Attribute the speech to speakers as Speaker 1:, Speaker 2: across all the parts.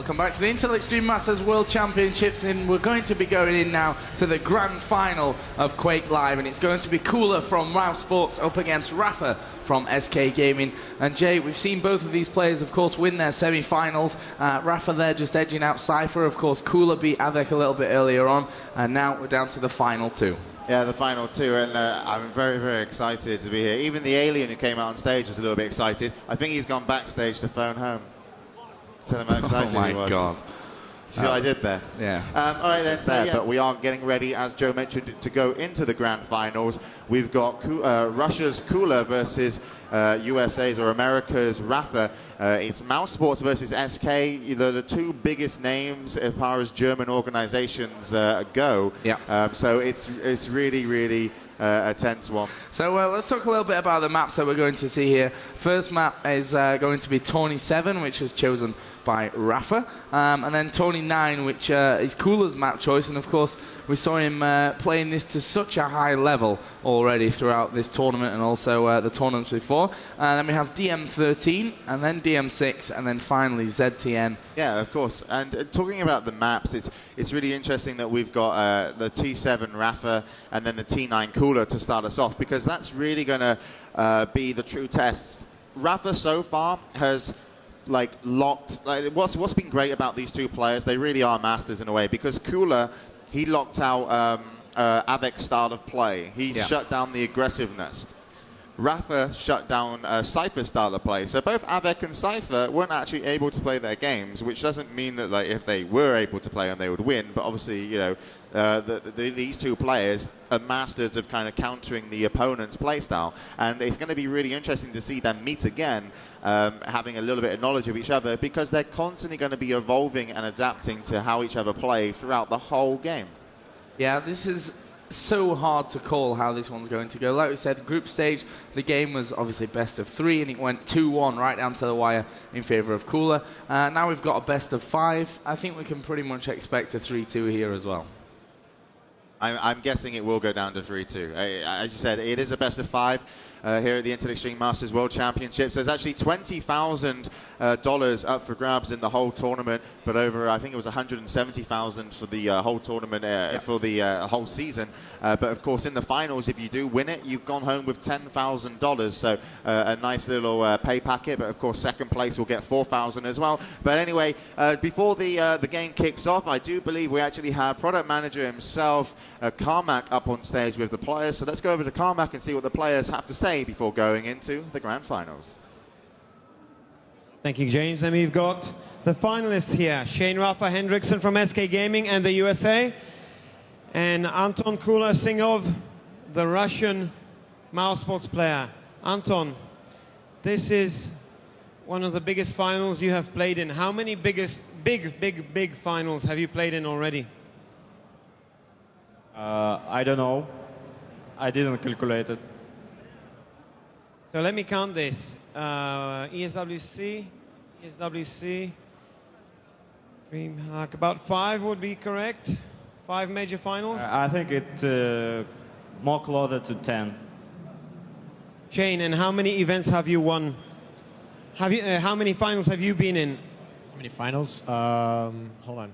Speaker 1: Welcome back to the Intel Extreme Masters World Championships, and we're going to be going in now to the grand final of QuakeLive, and it's going to be Cooler from mouz up against Rapha from SK Gaming. And Jay, we've seen both of these players, of course, win their semi-finals. Rapha there just edging out Cypher. Of course, Cooler beat Avec a little bit earlier on, and now we're down to the final two.
Speaker 2: Yeah, the final two, and I'm very, very excited to be here. Even the alien who came out on stage was a little bit excited. I think he's gone backstage to phone home. Tell him how excited he was.
Speaker 1: Oh my God.
Speaker 2: See what I did there?
Speaker 1: Yeah.
Speaker 2: All right then, so, but we are getting ready, as Joe mentioned, to go into the grand finals. We've got Russia's Cooler versus USA's or America's Rapha. It's mouz versus SK. They're the two biggest names as far as German organizations go.
Speaker 1: Yeah.
Speaker 2: So it's really, really a tense one.
Speaker 1: So let's talk a little bit about the maps that we're going to see here. First map is going to be Tony 7, which was chosen by Rapha, and then Tony 9, which is Cooler's map choice. And of course, we saw him playing this to such a high level already throughout this tournament and also the tournaments before. And then we have DM13, and then DM6, and then finally ZTN.
Speaker 2: Yeah, of course. And talking about the maps, it's really interesting that we've got the T7 Rapha and then the T9 Cooler to start us off, because that's really going to be the true test. Rapha so far has locked. What's been great about these two players? They really are masters in a way, because Cooler, he locked out Avic's style of play. He shut down the aggressiveness. Rapha shut down Cypher's style of play. So both Avec and Cypher weren't actually able to play their games, which doesn't mean that if they were able to play them, they would win. But obviously, you know, these two players are masters of kind of countering the opponent's playstyle. And it's going to be really interesting to see them meet again, having a little bit of knowledge of each other, because they're constantly going to be evolving and adapting to how each other play throughout the whole game.
Speaker 1: Yeah, this is so hard to call how this one's going to go. Like we said, group stage, the game was obviously best of 3, and it went 2-1 right down to the wire in favor of Cooler. Now we've got a best of 5. I think we can pretty much expect a 3-2 here as well.
Speaker 2: I'm guessing it will go down to 3-2. As you said, it is a best of 5 here at the Intel Extreme Masters World Championships. There's actually $20,000 up for grabs in the whole tournament, but over, I think it was $170,000 for the whole tournament, for the whole season. But of course, in the finals, if you do win it, you've gone home with $10,000. So a nice little pay packet. But of course, second place will get $4,000 as well. But anyway, before the game kicks off, I do believe we actually have product manager himself, Carmack, up on stage with the players. So let's go over to Carmack and see what the players have to say before going into the grand finals.
Speaker 3: Thank you, James. And we've got the finalists here: SK-rapha, Hendrixson from SK Gaming and the USA, and Anton Singov, the Russian mouz player. Anton, this is one of the biggest finals you have played in. How many big finals have you played in already?
Speaker 4: I don't know. I didn't calculate it.
Speaker 3: So let me count this. ESWC, like about 5 would be correct. 5 major finals.
Speaker 4: I think it more closer to 10.
Speaker 3: Shane, and how many events have you won? How many finals have you been in?
Speaker 5: How many finals? Hold on.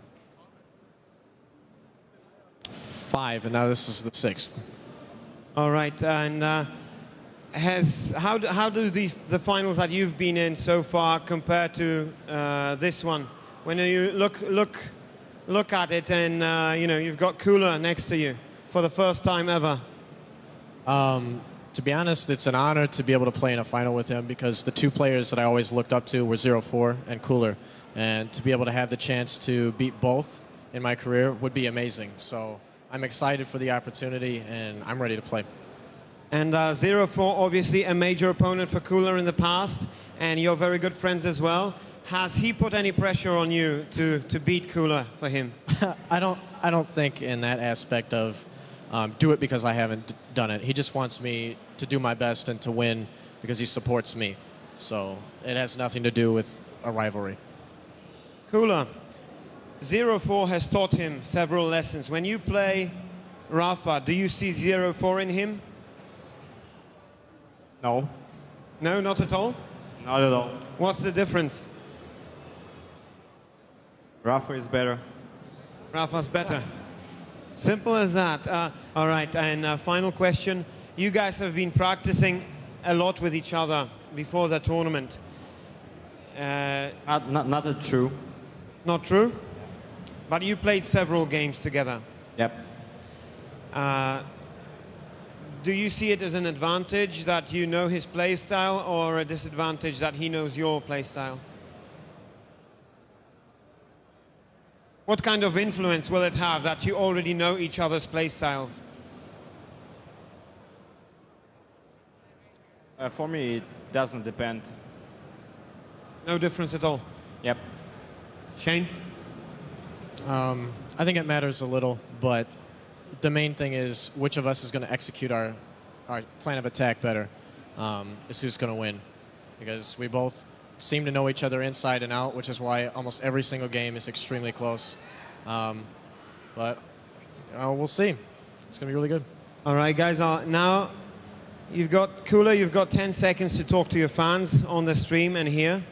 Speaker 5: 5, and now this is the 6th.
Speaker 3: All right, and how do the finals that you've been in so far compare to this one? When you look at it, and you know, you've got Cooler next to you for the first time ever.
Speaker 5: To be honest, it's an honor to be able to play in a final with him, because the two players that I always looked up to were 0-4 and Cooler, and to be able to have the chance to beat both in my career would be amazing. So I'm excited for the opportunity, and I'm ready to play.
Speaker 3: And 0-4, obviously a major opponent for Cooler in the past, and you're very good friends as well. Has he put any pressure on you to beat Cooler for him?
Speaker 5: I don't think in that aspect of do it because I haven't done it. He just wants me to do my best and to win because he supports me. So it has nothing to do with a rivalry.
Speaker 3: Cooler, 0-4 has taught him several lessons. When you play Rapha, do you see 0-4 in him?
Speaker 4: No.
Speaker 3: No, not at all?
Speaker 4: Not at all.
Speaker 3: What's the difference?
Speaker 4: Rapha is better.
Speaker 3: Rapha's better. Simple as that. All right, and final question. You guys have been practicing a lot with each other before the tournament.
Speaker 4: Not true.
Speaker 3: Not true? But you played several games together.
Speaker 4: Yep.
Speaker 3: Do you see it as an advantage that you know his play style, or a disadvantage that he knows your play style? What kind of influence will it have that you already know each other's play styles?
Speaker 4: For me, it doesn't depend.
Speaker 3: No difference at all?
Speaker 4: Yep.
Speaker 3: Shane?
Speaker 5: I think it matters a little, but the main thing is which of us is going to execute our plan of attack better, is who's going to win. Because we both seem to know each other inside and out, which is why almost every single game is extremely close. But we'll see. It's going to be really good.
Speaker 3: All right, guys. Now, you've got Cooler. You've got 10 seconds to talk to your fans on the stream and here.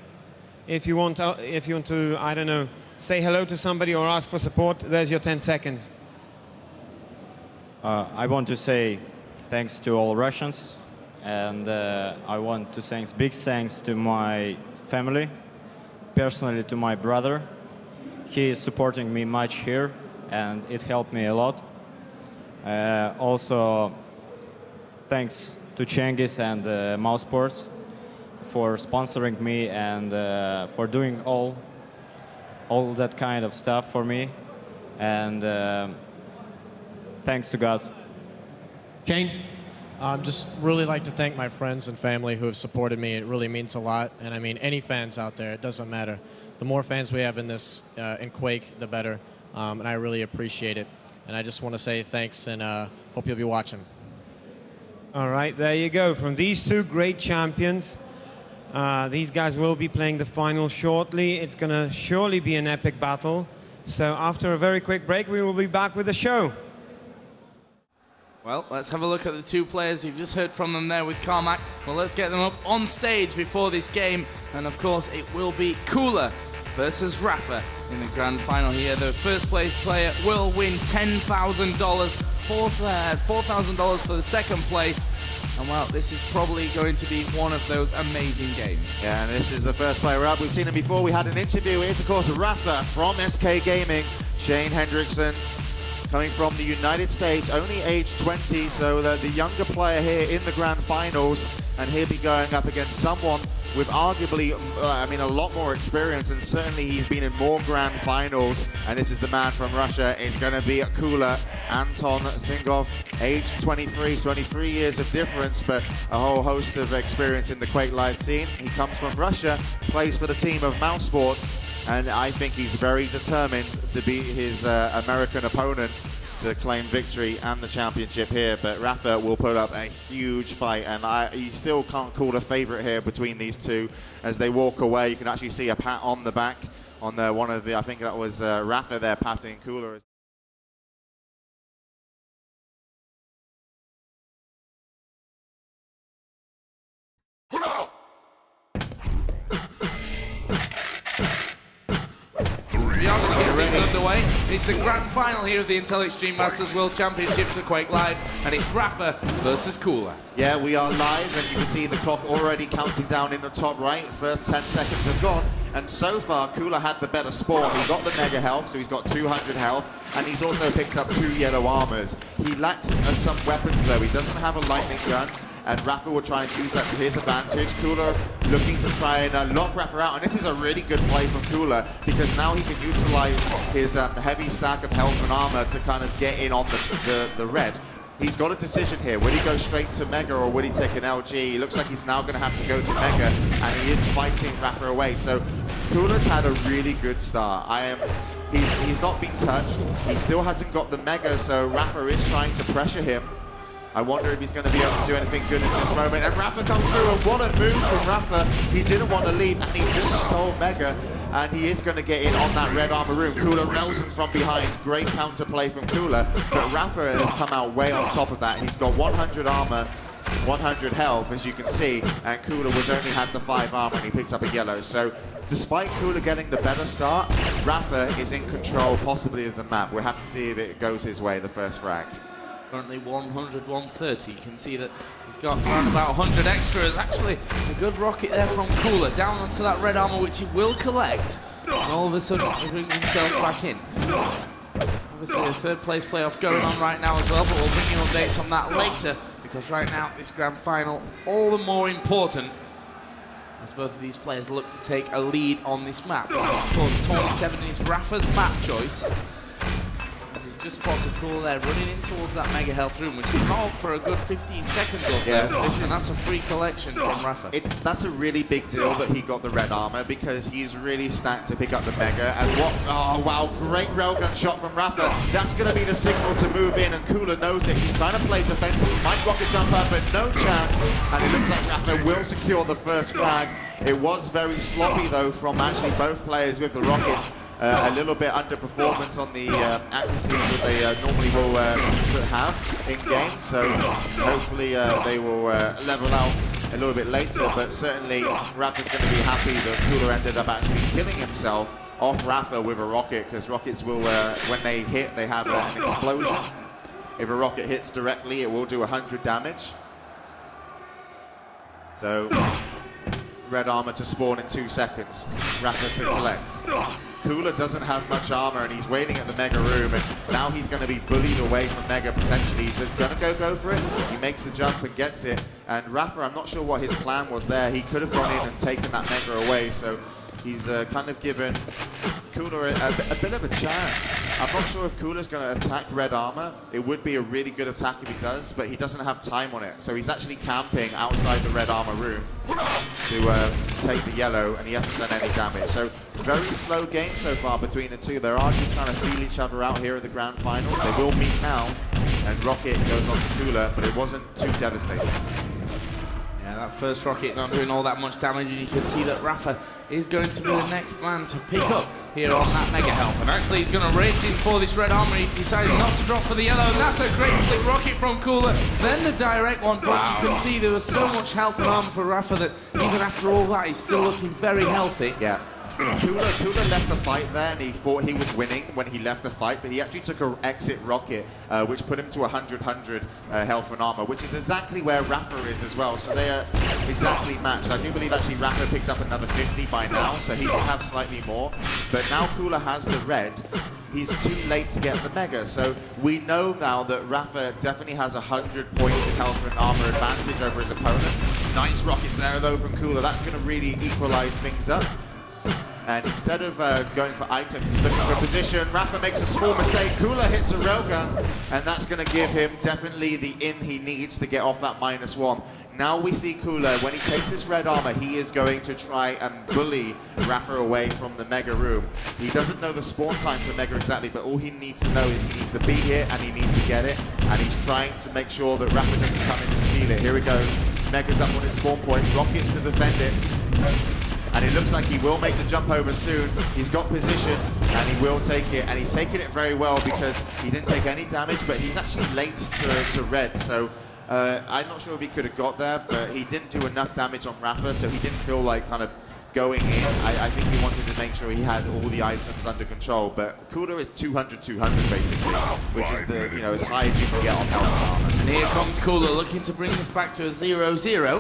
Speaker 3: If you want to, I don't know, say hello to somebody or ask for support, there's your 10 seconds.
Speaker 4: I want to say thanks to all Russians, and I want to say big thanks to my family, personally to my brother. He is supporting me much here, and it helped me a lot. Also, thanks to Cengiz and mouz.Sports for sponsoring me and for doing all that kind of stuff for me. And thanks to God.
Speaker 3: Shane?
Speaker 5: Just really like to thank my friends and family who have supported me. It really means a lot. And I mean, any fans out there, it doesn't matter. The more fans we have in this, in Quake, the better. And I really appreciate it. And I just want to say thanks and hope you'll be watching.
Speaker 3: All right, there you go. From these two great champions, these guys will be playing the final shortly. It's going to surely be an epic battle. So after a very quick break, we will be back with the show.
Speaker 1: Well, let's have a look at the two players. You've just heard from them there with Carmack. Well, let's get them up on stage before this game. And of course, it will be Cooller versus Rapha in the grand final here. The first place player will win $10,000, $4,000 for the second place. And well, this is probably going to be one of those amazing games.
Speaker 2: Yeah, and this is the first player up. We've seen him before. We had an interview. Here's, of course, Rapha from SK Gaming. Shane Hendrixson, coming from the United States, only age 20, so the younger player here in the grand finals, and he'll be going up against someone with arguably, a lot more experience, and certainly he's been in more grand finals, and this is the man from Russia. It's going to be Cooller, Anton Singov, age 23, so only 3 years of difference, but a whole host of experience in the QuakeLive scene. He comes from Russia, plays for the team of mouz.Sports, and I think he's very determined to beat his American opponent to claim victory and the championship here. But Rapha will put up a huge fight, and you still can't call a favorite here between these two. As they walk away, you can actually see a pat on the back on one of the, I think that was Rapha there patting Cooller.
Speaker 1: Underway. It's the grand final here of the Intel Extreme Masters World Championships at QuakeLive, and it's Rapha versus Cooller.
Speaker 2: Yeah, we are live, and you can see the clock already counting down in the top right. First 10 seconds have gone, and so far Cooller had the better spawn. He got the mega health, so he's got 200 health, and he's also picked up 2 yellow armors. He lacks some weapons though. He doesn't have a lightning gun, and Rapha will try and use that to his advantage. Cooller looking to try and lock Rapha out, and this is a really good play from Cooller, because now he can utilize his heavy stack of health and armor to kind of get in on the red. He's got a decision here. Will he go straight to Mega, or will he take an LG? He looks like he's now going to have to go to Mega, and he is fighting Rapha away. So Cooler's had a really good start. He's not been touched. He still hasn't got the Mega, so Rapha is trying to pressure him. I wonder if he's going to be able to do anything good in this moment. And Rapha comes through, and what a move from Rapha. He didn't want to leave, and he just stole Mega. And he is going to get in on that red armor room. Cooller rails him from behind. Great counterplay from Cooller. But Rapha has come out way on top of that. He's got 100 armor, 100 health, as you can see. And Cooller only had the 5 armor, and he picked up a yellow. So despite Cooller getting the better start, Rapha is in control possibly of the map. We'll have to see if it goes his way, the first frag.
Speaker 1: Currently 100, 130. You can see that he's got around about 100 extras. Actually, a good rocket there from Cooller, down onto that red armor, which he will collect. And all of a sudden, he brings himself back in. Obviously, a third place playoff going on right now as well, but we'll bring you updates on that later, because right now, this grand final, all the more important, as both of these players look to take a lead on this map. This is, of course, 27 is Rapha's map choice. As he's just spotted Cooller there, running in towards that mega health room, which is not for a good 15 seconds or so.
Speaker 2: Yeah,
Speaker 1: and that's a free collection from Rapha.
Speaker 2: That's a really big deal that he got the red armor, because he's really stacked to pick up the mega. And what? Oh wow! Great railgun shot from Rapha. That's going to be the signal to move in, and Cooller knows it. He's trying to play defensive. He might rocket jump up, but no chance. And it looks like Rapha will secure the first frag. It was very sloppy though from actually both players with the rockets. A little bit underperformance on the accuracies that they normally will have in games, so hopefully they will level out a little bit later, but certainly Rapha's going to be happy that Cooller ended up actually killing himself off Rapha with a rocket, because rockets will, when they hit, they have an explosion. If a rocket hits directly, it will do 100 damage. So, red armor to spawn in 2 seconds, Rapha to collect. Cooller doesn't have much armor, and he's waiting at the mega room, and now he's going to be bullied away from mega potentially. He's going to go for it. He makes the jump and gets it. And Rapha, I'm not sure what his plan was there. He could have gone in and taken that mega away, so he's kind of given Cooller a bit of a chance. I'm not sure if Cooller's going to attack red armor. It would be a really good attack if he does, but he doesn't have time on it. So he's actually camping outside the red armor room to take the yellow, and he hasn't done any damage. So very slow game so far between the two. They're just trying to feel each other out here at the grand finals. They will meet now, and Rocket goes on to Cooller, but it wasn't too devastating.
Speaker 1: Yeah, that first rocket not doing all that much damage, and you can see that Rapha is going to be the next man to pick up here on that mega health. And actually, he's going to race in for this red armor. He decided not to drop for the yellow, and that's a great flip rocket from Cooller. Then the direct one, but you can see there was so much health and armor for Rapha that even after all that, he's still looking very healthy.
Speaker 2: Yeah. Cooller left the fight there, and he thought he was winning when he left the fight, but he actually took an exit rocket, which put him to 100 health and armor, which is exactly where Rapha is as well. So they are exactly matched. I do believe actually Rapha picked up another 50 by now, so he can have slightly more. But now Cooller has the red. He's too late to get the mega, so we know now that Rapha definitely has 100 points in health and armor advantage over his opponent. Nice rockets there though from Cooller. That's going to really equalize things up. And instead of going for items, he's looking for position. Rapha makes a small mistake. Cooller hits a railgun, and that's going to give him definitely the in he needs to get off that -1. Now we see Cooller, when he takes this red armor, he is going to try and bully Rapha away from the mega room. He doesn't know the spawn time for mega exactly, but all he needs to know is he needs to be here and he needs to get it. And he's trying to make sure that Rapha doesn't come in and steal it. Here we go. Mega's up on his spawn point. Rockets to defend it. And it looks like he will make the jump over soon. He's got position, and he will take it. And he's taking it very well because he didn't take any damage, but he's actually late to red. So I'm not sure if he could have got there, but he didn't do enough damage on Rapha, so he didn't feel like kind of going in. I think he wanted to make sure he had all the items under control. But Cooller is 200 basically, which is the as high as you can get on health.
Speaker 1: And here comes Cooller looking to bring this back to a 0-0.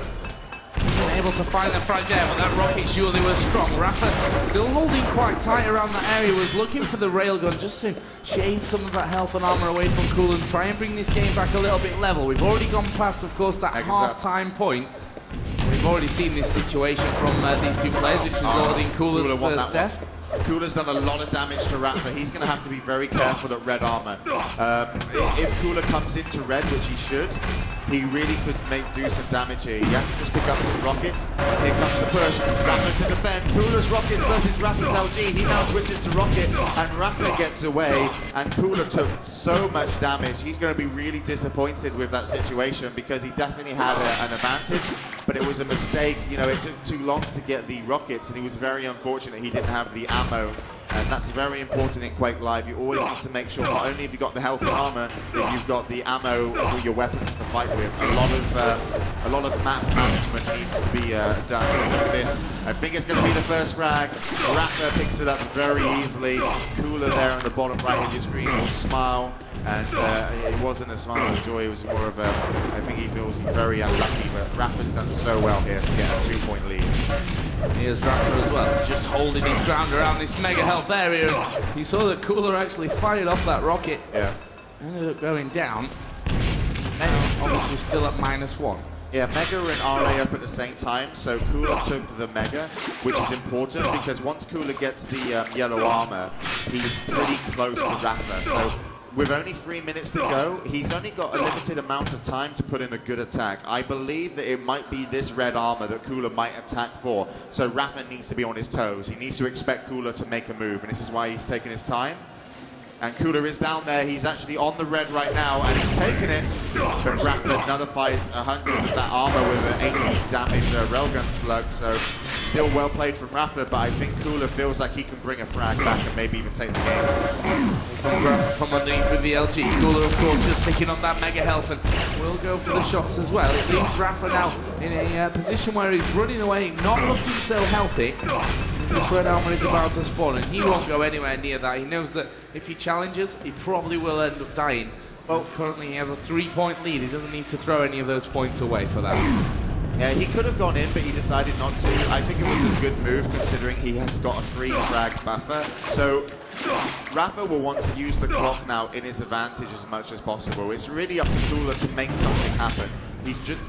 Speaker 1: Wasn't able to find the frag there, but that rocket surely was strong. Rapha still holding quite tight around that area, was looking for the railgun just to shave some of that health and armor away from Cooller and try and bring this game back a little bit level. We've already gone past, of course, that half-time point. We've already seen this situation from these two players, which resulted in Cooler's first death.
Speaker 2: Cooler's done a lot of damage to Rapha. He's going to have to be very careful at red armor. If Cooller comes into red, which he should, he really could do some damage here. He has to just pick up some rockets. Here comes the push. Rapha to defend. Cooler's rockets versus Rapha's LG. He now switches to rocket, and Rapha gets away, and Cooller took so much damage. He's going to be really disappointed with that situation because he definitely had an advantage, but it was a mistake. It took too long to get the rockets, and he was very unfortunate he didn't have the ammo And that's very important in QuakeLive. You always need to make sure not only have you got the health and armor, that you've got the ammo for your weapons to fight with. A lot of map management needs to be done. Look at this. I think it's going to be the first frag. Rapha picks it up very easily. Cooler there on the bottom right of your screen will smile. And it wasn't a smile of joy, it was more of a, I think he feels very unlucky, but Rapha's done so well here to get a 2-point lead.
Speaker 1: Here's Rapha as well, just holding his ground around this mega health area. He saw that Cooler actually fired off that rocket.
Speaker 2: Yeah.
Speaker 1: Ended up going down. Now, obviously still at -1.
Speaker 2: Yeah, Mega and RA up at the same time, so Cooler took the Mega, which is important because once Cooler gets the yellow armor, he's pretty close to Rapha. So with only 3 minutes to go, he's only got a limited amount of time to put in a good attack. I believe that it might be this red armor that Cooler might attack for. So Rapha needs to be on his toes. He needs to expect Cooler to make a move, and this is why he's taking his time. And Cooler is down there. He's actually on the red right now, and he's taking it. But Rapha nullifies 100 of that armor with an 80 damage railgun slug. So still well played from Rapha, but I think Cooler feels like he can bring a frag back and maybe even take the game.
Speaker 1: From underneath with the LG. Cooler, of course, just picking up that mega health and will go for the shots as well. It leaves Rapha now in a position where he's running away, not looking so healthy. This red armor is about to spawn, and he won't go anywhere near that. He knows that if he challenges, he probably will end up dying. Well, currently he has a 3-point lead. He doesn't need to throw any of those points away for that.
Speaker 2: Yeah, he could have gone in, but he decided not to. I think it was a good move considering he has got a free frag buffer. So Rapha will want to use the clock now in his advantage as much as possible. It's really up to Cooler to make something happen.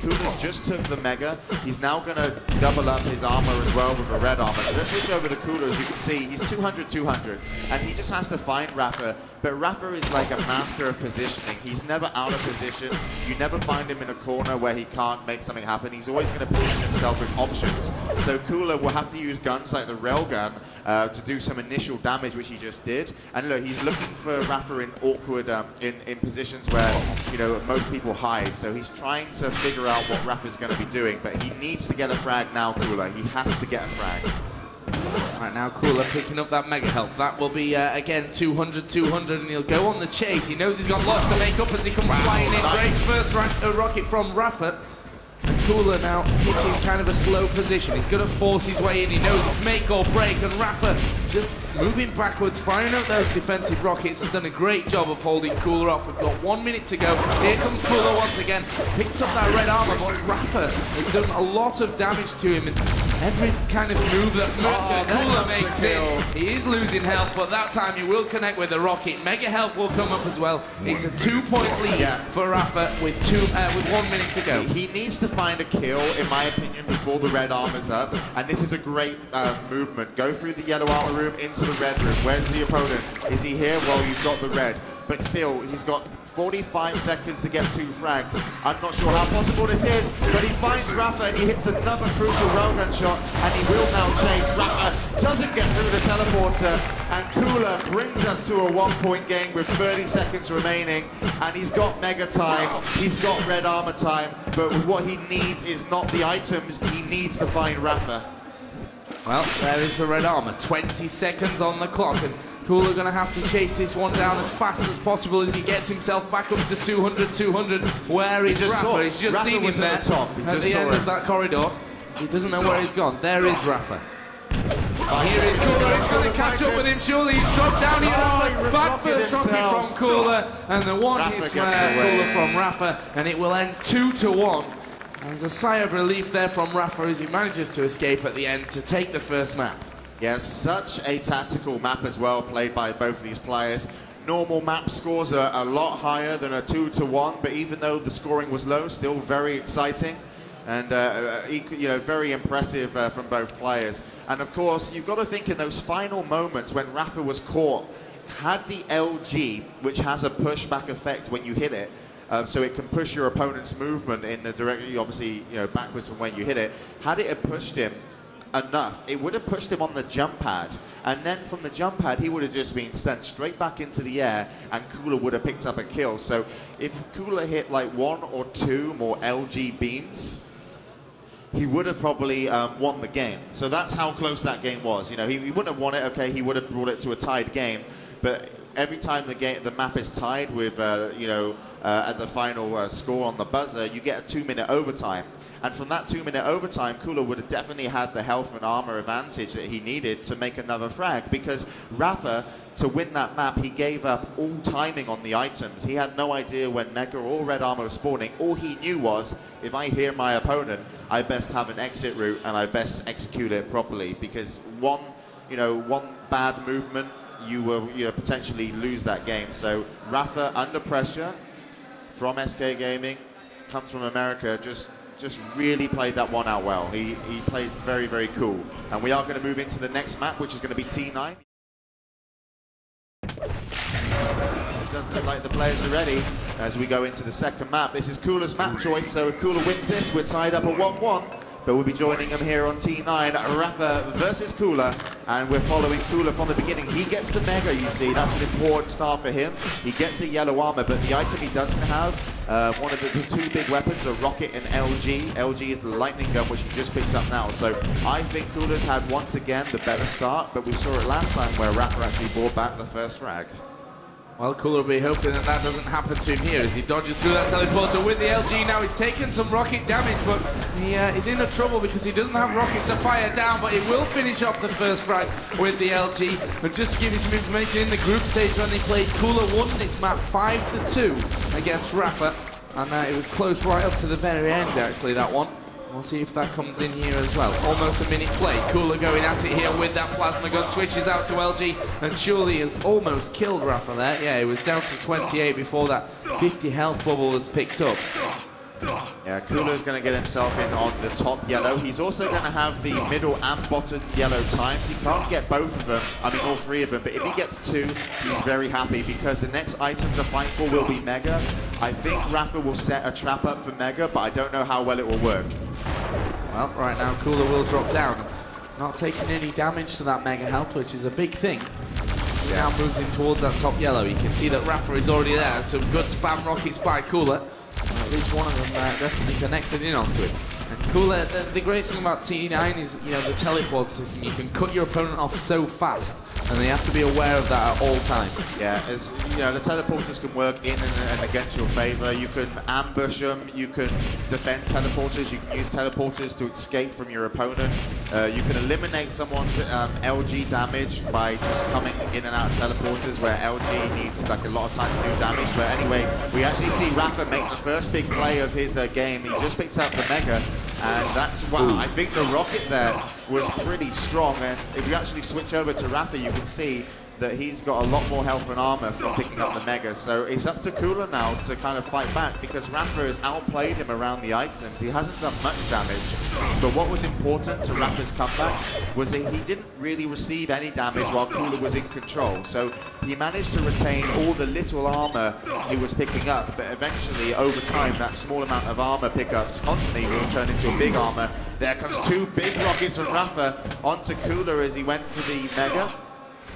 Speaker 2: Cooler just took the Mega. He's now going to double up his armor as well with a red armor. So let's switch over to Cooler. As you can see, he's 200-200, and he just has to find Rapha. But Rapha is like a master of positioning. He's never out of position. You never find him in a corner where he can't make something happen. He's always going to position himself with options. So Cooler will have to use guns like the railgun to do some initial damage, which he just did. And look, he's looking for Rapha in awkward, in positions where, you know, most people hide. So he's trying to figure out what Rapha's going to be doing. But he needs to get a frag now, Cooler. He has to get a frag.
Speaker 1: Right now, Cooler picking up that mega health. That will be, again, 200-200, and he'll go on the chase. He knows he's got lots to make up as he comes flying in.
Speaker 2: Nice.
Speaker 1: Great first rocket from Rapha. And Cooler now hitting kind of a slow position. He's going to force his way in. He knows it's make or break, and Rapha just moving backwards, firing out those defensive rockets. Has done a great job of holding Cooler off. We've got 1 minute to go. Here comes Cooler once again. Picks up that red armor, but Rapha has done a lot of damage to him. And every kind of move that Cooler makes in, he is losing health, but that time he will connect with the rocket. Mega health will come up as well. It's a 2-point lead for Rapha with 1 minute to go.
Speaker 2: He needs to find a kill, in my opinion, before the red armor's up, and this is a great movement. Go through the yellow armor room into the red room. Where's the opponent? Is he here? Well, you've got the red, but still, he's got 45 seconds to get 2 frags. I'm not sure how possible this is, but he finds Rapha and he hits another crucial railgun shot, and he will now chase. Rapha doesn't get through the teleporter, and Cooler brings us to a 1-point game with 30 seconds remaining, and he's got mega time, he's got red armor time, but what he needs is not the items, he needs to find Rapha.
Speaker 1: Well, there is the red armor. 20 seconds on the clock, and Cooler going to have to chase this one down as fast as possible as he gets himself back up to 200-200. Where is Rapha? He's just seen him there at the end of that corridor. He doesn't know where he's gone. There is Rapha. Here is Cooler. He's going to catch up with him. Surely he's dropped down here. Bad first rocket from Cooler, and the one hits Cooler from Rapha, and it will end 2-1. There's a sigh of relief there from Rapha as he manages to escape at the end to take the first map.
Speaker 2: Yes, such a tactical map as well, played by both of these players. Normal map scores are a lot higher than a 2-1, but even though the scoring was low, still very exciting and you know, very impressive from both players. And of course, you've got to think in those final moments when Rapha was caught, had the LG, which has a pushback effect when you hit it, so it can push your opponent's movement in the direction, obviously, you know, backwards from when you hit it. Had it have pushed him enough, it would have pushed him on the jump pad, and then from the jump pad he would have just been sent straight back into the air, and Cooler would have picked up a kill. So if Cooler hit like 1 or 2 more LG beams, he would have probably won the game. So that's how close that game was. You know, he wouldn't have won it, okay, he would have brought it to a tied game, but every time the map is tied with, you know, at the final score on the buzzer, you get a 2-minute overtime. And from that 2-minute overtime, Cooler would have definitely had the health and armor advantage that he needed to make another frag, because Rapha, to win that map, he gave up all timing on the items. He had no idea when Mega or Red Armor was spawning. All he knew was, if I hear my opponent, I best have an exit route and I best execute it properly, because one bad movement, you will potentially lose that game. So Rapha, under pressure from SK Gaming, comes from America, just really played that one out well. He played very, very cool. And we are going to move into the next map, which is going to be T9. It doesn't look like the players are ready as we go into the second map. This is Cooler's map choice, so if Cooler wins this, we're tied up at 1-1. But we'll be joining him here on T9, Rapha versus Cooler, and we're following Cooler from the beginning. He gets the Mega, you see, that's an important start for him. He gets the yellow armor, but the item he doesn't have, one of the two big weapons are Rocket and LG. LG is the lightning gun, which he just picks up now. So I think Cooler's had, once again, the better start, but we saw it last time where Rapha actually brought back the first frag.
Speaker 1: Well, Cooler will be hoping that that doesn't happen to him here as he dodges through that teleporter with the LG. Now he's taken some rocket damage, but he's in trouble because he doesn't have rockets to fire down, but he will finish off the first frag with the LG. But just to give you some information, in the group stage when they played, Cooler won this map 5-2 against Rapha, and it was close right up to the very end, actually, that one. We'll see if that comes in here as well. Almost a minute play. Cooler going at it here with that plasma gun. Switches out to LG and surely has almost killed Rapha there. Yeah, it was down to 28 before that 50 health bubble was picked up.
Speaker 2: Yeah, Cooler's going to get himself in on the top yellow. He's also going to have the middle and bottom yellow times. He can't get both of them, I mean all three of them, but if he gets two, he's very happy because the next item to fight for will be Mega. I think Rapha will set a trap up for Mega, but I don't know how well it will work.
Speaker 1: Well, right now Cooler will drop down. Not taking any damage to that Mega health, which is a big thing. He now moves in towards that top yellow. You can see that Rapha is already there. Some good spam rockets by Cooler. At least one of them definitely connected in onto it. And Cooler, the great thing about T9 is, the teleport system. You can cut your opponent off so fast, and they have to be aware of that at all times.
Speaker 2: Yeah, as the teleporters can work in and against your favor. You can ambush them, you can defend teleporters, you can use teleporters to escape from your opponent. You can eliminate someone's LG damage by just coming in and out of teleporters where LG needs like a lot of time to do damage. But anyway, we actually see Rapha make the first big play of his game. He just picked up the Mega, and that's wow. I think the rocket there was pretty strong, and if you actually switch over to Rapha, you can see that he's got a lot more health and armor from picking up the Mega. So it's up to Cooler now to kind of fight back because Rapha has outplayed him around the items. He hasn't done much damage, but what was important to Rapha's comeback was that he didn't really receive any damage while Cooler was in control. So he managed to retain all the little armor he was picking up, but eventually over time that small amount of armor pickups constantly will turn into a big armor. There comes two big rockets from Rapha onto Cooler as he went for the Mega.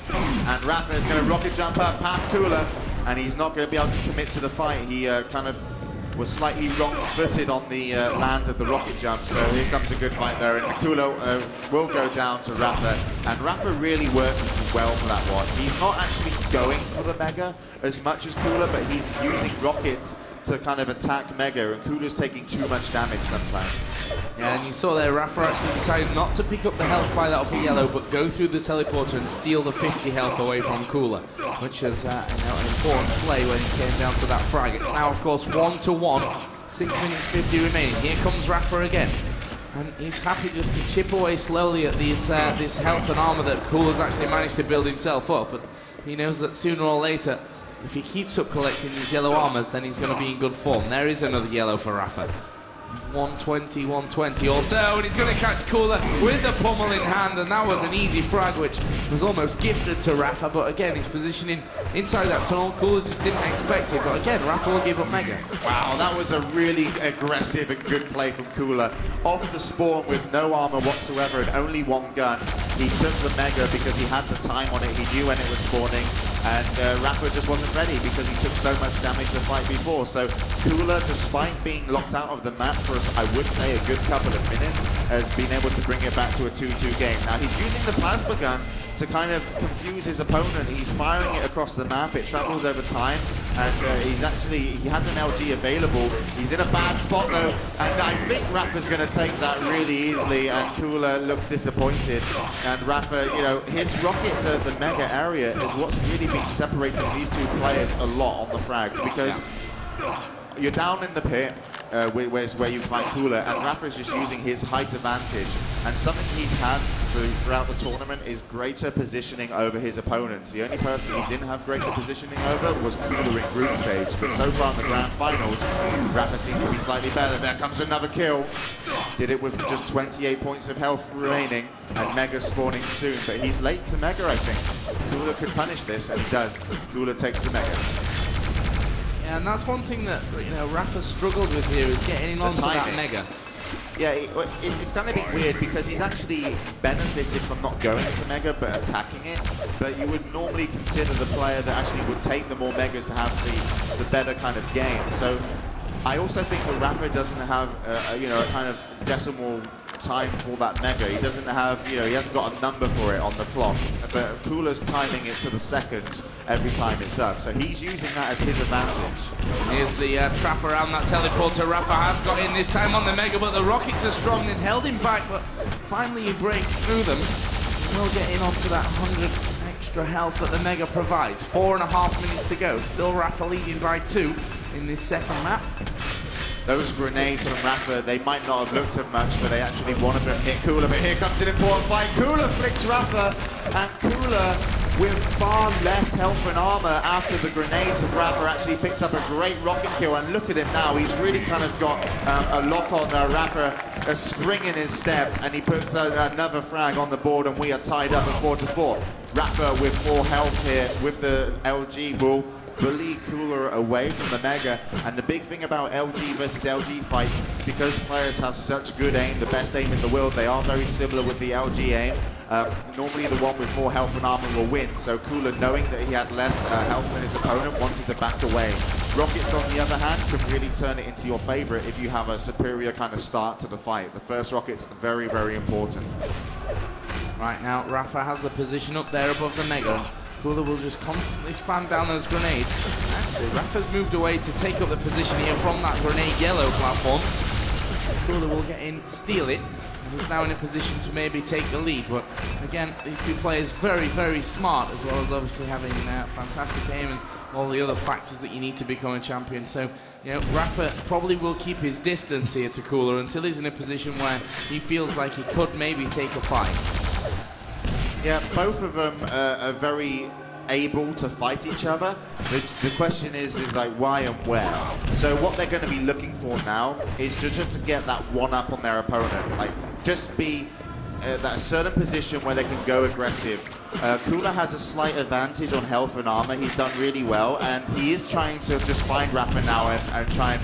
Speaker 2: And Rapha is going to rocket jump up past Cooler, and he's not going to be able to commit to the fight. He kind of was slightly wrong-footed on the land of the rocket jump, so here comes a good fight there. And Cooler will go down to Rapha, and Rapha really worked well for that one. He's not actually going for the Mega as much as Cooler, but he's using rockets to kind of attack Mega, and Cooler's taking too much damage sometimes.
Speaker 1: Yeah, and you saw there, Rapha actually decided not to pick up the health by that upper yellow, but go through the teleporter and steal the 50 health away from Cooler, which is an important play when he came down to that frag. It's now, of course, 1-1, 6 minutes 50 remaining. Here comes Rapha again, and he's happy just to chip away slowly at these, this health and armor that Cooler's actually managed to build himself up, but he knows that sooner or later, if he keeps up collecting these yellow armors, then he's going to be in good form. There is another yellow for Rapha. 120 or so, and he's going to catch Cooler with the pummel in hand, and that was an easy frag which was almost gifted to Rapha, but again his positioning inside that tunnel, Cooler just didn't expect it, but again Rapha will give up Mega.
Speaker 2: Wow, that was a really aggressive and good play from Cooler. Off the spawn with no armor whatsoever and only one gun, he took the Mega because he had the time on it, he knew when it was spawning. And Rapha just wasn't ready because he took so much damage the fight before. So Cooller, despite being locked out of the map for, I would say, a good couple of minutes, has been able to bring it back to a 2-2 game. Now he's using the plasma gun to kind of confuse his opponent. He's firing it across the map, it travels over time, and he has an LG available. He's in a bad spot though, and I think Rapha's going to take that really easily, and Cooller looks disappointed. And Rapha, you know, his rockets at the mega area is what's really been separating these two players a lot on the frags, because you're down in the pit, where you find Cooller, and Rapha is just using his height advantage. And something he's had throughout the tournament is greater positioning over his opponents. The only person he didn't have greater positioning over was Cooller in group stage, but so far in the grand finals, Rapha seems to be slightly better. There comes another kill. Did it with just 28 points of health remaining, and Mega spawning soon, but he's late to Mega, I think. Cooller could punish this, and he does. Cooller takes the Mega.
Speaker 1: Yeah, and that's one thing that, you know, Rapha's struggled with here, is getting onto that Mega.
Speaker 2: Yeah, it's kind of a bit weird because he's actually benefited from not going to Mega but attacking it. But you would normally consider the player that actually would take the more Megas to have the better kind of game. So I also think that Rapha doesn't have you know, a kind of decimal time for that Mega. He doesn't have, you know, he hasn't got a number for it on the clock. But Cooler's timing it to the second every time it's up. So he's using that as his advantage.
Speaker 1: Here's the trap around that teleporter. Rapha has got in this time on the Mega, but the rockets are strong and held him back, but finally he breaks through them. We'll get in onto that 100 extra health that the Mega provides. 4.5 minutes to go. Still Rapha leading by 2 in this second map.
Speaker 2: Those grenades from Rapha, they might not have looked at much, but they actually, one of them hit Cooller. But here comes an important fight. Cooller flicks Rapha, and Cooller with far less health and armor after the grenades of Rapha actually picked up a great rocket kill. And look at him now, he's really kind of got a lock on Rapha, a spring in his step, and he puts another frag on the board, and we are tied up at 4-4. Rapha with more health here with the LG will bully Cooller away from the Mega. And the big thing about LG versus LG fights, because players have such good aim, the best aim in the world, they are very similar with the LG aim. Normally the one with more health and armor will win, so Cooller, knowing that he had less health than his opponent, wanted to back away. Rockets, on the other hand, can really turn it into your favorite if you have a superior kind of start to the fight. The first rocket's very, very important.
Speaker 1: Right now, Rapha has the position up there above the Mega. Cooller will just constantly spam down those grenades. Actually, Rapha's moved away to take up the position here from that grenade yellow platform. Cooller will get in, steal it, and he's now in a position to maybe take the lead. But again, these two players very, very smart, as well as obviously having fantastic aim and all the other factors that you need to become a champion. So, you know, Rapha probably will keep his distance here to Cooller until he's in a position where he feels like he could maybe take a fight.
Speaker 2: Yeah, both of them are very able to fight each other. The question is like why and where. So what they're going to be looking for now is just to get that one up on their opponent. Like just be at a certain position where they can go aggressive. Cooller has a slight advantage on health and armor. He's done really well, and he is trying to just find Rapha now and try and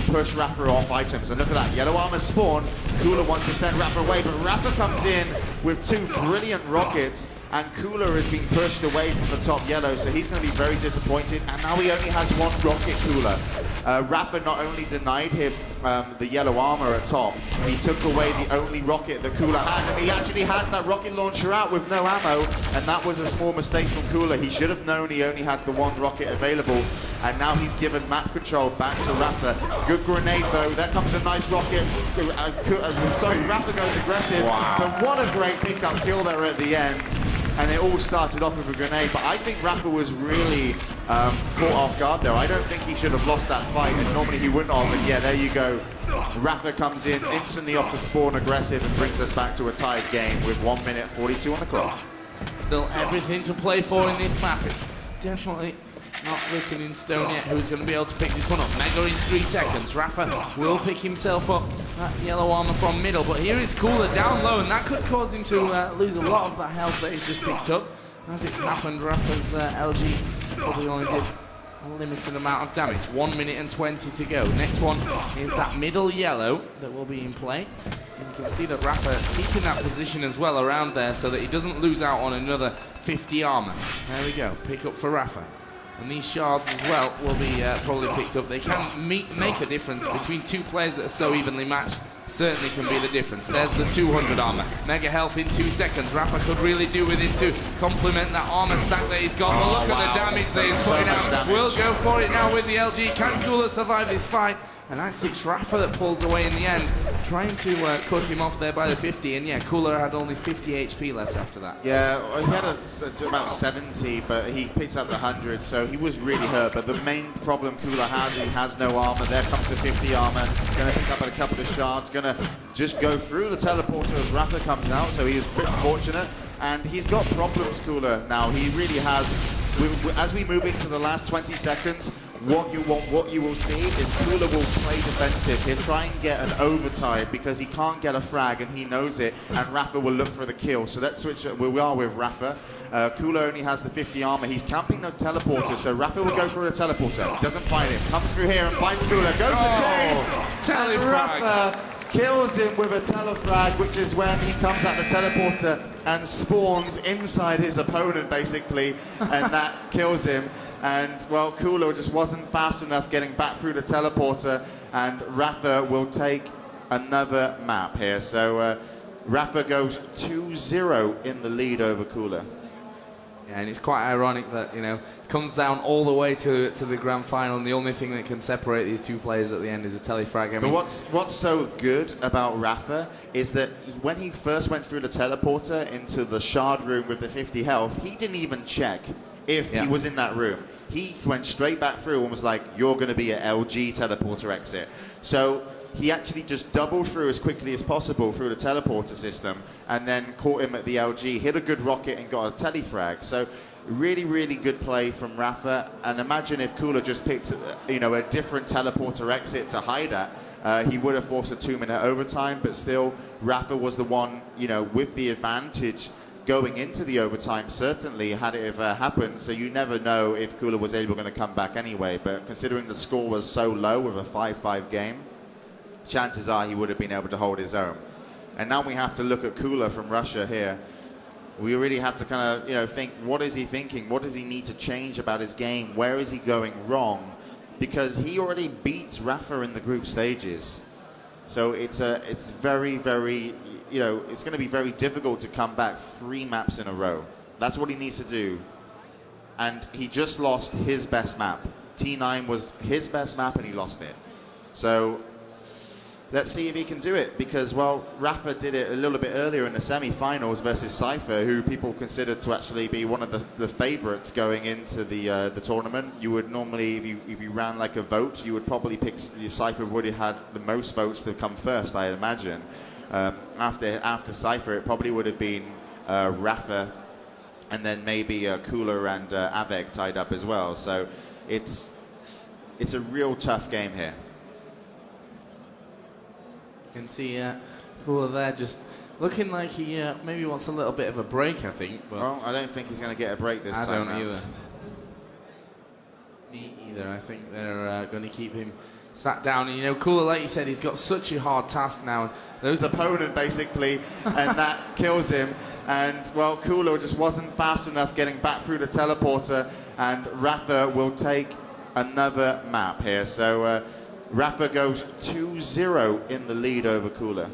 Speaker 2: push Rapha off items. And look at that, yellow armor spawn. Cooller wants to send Rapha away, but Rapha comes in with 2 brilliant rockets, and Cooller is being pushed away from the top yellow, so he's going to be very disappointed. And now he only has 1 rocket, Cooller. Rapha not only denied him the yellow armor at top, he took away the only rocket that Cooller had, and he actually had that rocket launcher out with no ammo, and that was a small mistake from Cooller. He should have known he only had the 1 rocket available, and now he's given map control back to Rapha. Good grenade though, there comes a nice rocket. Rapha goes aggressive, but what a great pickup kill there at the end. And it all started off with a grenade, but I think Rapha was really caught off guard there. I don't think he should have lost that fight, and normally he wouldn't have. And yeah, there you go. Rapha comes in instantly off the spawn aggressive and brings us back to a tied game with 1 minute 42 on the clock.
Speaker 1: Still everything to play for in this map. It's definitely not written in stone yet who's going to be able to pick this one up. Mega in 3 seconds. Rapha will pick himself up that yellow armor from middle, but here is Cooller down low, and that could cause him to lose a lot of that health that he's just picked up. As it happened, Rapha's LG probably only did a limited amount of damage. 1 minute and 20 to go. Next one is that middle yellow that will be in play. And you can see that Rapha keeping that position as well around there so that he doesn't lose out on another 50 armor. There we go, pick up for Rapha. And these shards as well will be probably picked up. They can make a difference between two players that are so evenly matched. Certainly can be the difference. There's the 200 armor. Mega health in 2 seconds. Rapha could really do with this to complement that armor stack that he's got. But look at the damage that he's putting out. We'll go for it now with the LG. Can Cooller survive this fight? And actually it's Rapha that pulls away in the end, trying to cut him off there by the 50. And yeah, Cooller had only 50 HP left after that.
Speaker 2: Yeah, well, he had about 70, but he picked up the 100, so he was really hurt. But the main problem Cooller has, he has no armor. There comes the 50 armor. Going to pick up a couple of shards. Going to just go through the teleporter as Rapha comes out, so he is pretty fortunate. And he's got problems, Cooller, now. He really has. As we move into the last 20 seconds, what you will see is Cooller will play defensive. He'll try and get an overtime because he can't get a frag and he knows it, and Rapha will look for the kill. So let's switch where we are with Rapha. Cooller only has the 50 armor. He's camping the teleporter, so Rapha will go through the teleporter. Doesn't find him. Comes through here and finds Cooller. Goes to chase. And Rapha kills him with a telefrag, which is when he comes out the teleporter and spawns inside his opponent, basically, and that kills him. And, well, Cooller just wasn't fast enough getting back through the teleporter, and Rapha will take another map here. So Rapha goes 2-0 in the lead over Cooller.
Speaker 1: Yeah, and it's quite ironic that, you know, it comes down all the way to the grand final, and the only thing that can separate these two players at the end is a telefrag. I mean,
Speaker 2: but what's so good about Rapha is that when he first went through the teleporter into the shard room with the 50 health, he didn't even check if he was in that room. He went straight back through and was like, you're going to be at LG teleporter exit. So he actually just doubled through as quickly as possible through the teleporter system and then caught him at the LG, hit a good rocket and got a telefrag. So really, really good play from Rapha. And imagine if Cooller just picked, you know, a different teleporter exit to hide at. He would have forced a 2-minute overtime, but still Rapha was the one, you know, with the advantage going into the overtime, certainly, had it ever happened. So you never know if Cooller was able to come back anyway. But considering the score was so low with a 5-5 game, chances are he would have been able to hold his own. And now we have to look at Cooller from Russia here. We really have to kind of, you know, think, what is he thinking? What does he need to change about his game? Where is he going wrong? Because he already beat Rapha in the group stages. So it's very, very, you know, it's going to be very difficult to come back 3 maps in a row. That's what he needs to do. And he just lost his best map. T9 was his best map and he lost it. So let's see if he can do it, because, well, Rapha did it a little bit earlier in the semi-finals versus Cypher, who people considered to actually be one of the favorites going into the tournament. You would normally, if you ran like a vote, you would probably pick, Cypher would have had the most votes to come first, I imagine. After Cypher, it probably would have been Rapha, and then maybe Cooller and Avek tied up as well. So it's a real tough game here.
Speaker 1: You can see Cooller there just looking like he maybe wants a little bit of a break, I think. But
Speaker 2: well, I don't think he's going to get a break this time.
Speaker 1: I don't either. Me either. I think they're going to keep him sat down. And, you know, Cooller, like you said, he's got such a hard task now.
Speaker 2: Those opponent, basically, and that kills him. And, well, Cooller just wasn't fast enough getting back through the teleporter, and Rapha will take another map here. So Rapha goes 2-0 in the lead over Cooller.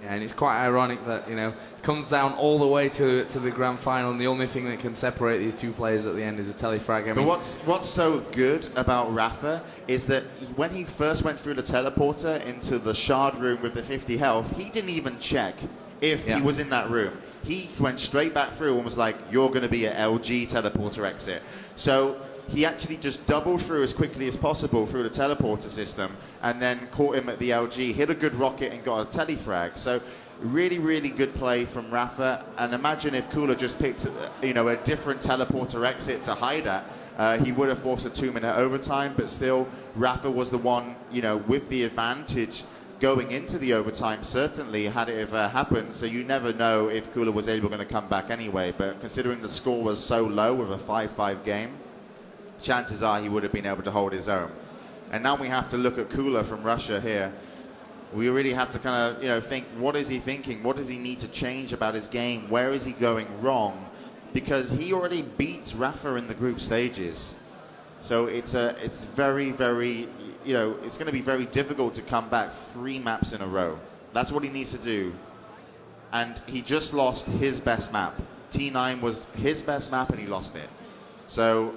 Speaker 1: Yeah, and it's quite ironic that, you know, it comes down all the way to the grand final, and the only thing that can separate these two players at the end is a telefrag. I mean,
Speaker 2: but what's so good about Rapha is that when he first went through the teleporter into the shard room with the 50 health, he didn't even check if he was in that room. He went straight back through and was like, you're going to be at LG teleporter exit. So he actually just doubled through as quickly as possible through the teleporter system and then caught him at the LG, hit a good rocket and got a telefrag. So really, really good play from Rapha. And imagine if Cooller just picked, you know, a different teleporter exit to hide at. He would have forced a 2-minute overtime, but still Rapha was the one, you know, with the advantage going into the overtime, certainly, had it ever happened. So you never know if Cooller was able to come back anyway. But considering the score was so low with a 5-5 game, chances are he would have been able to hold his own. And now we have to look at QuakeLive from Russia here. We really have to kind of, think, what is he thinking? What does he need to change about his game? Where is he going wrong? Because he already beats Rapha in the group stages. So it's very, very, it's going to be very difficult to come back 3 maps in a row. That's what he needs to do. And he just lost his best map. T9 was his best map and he lost it. So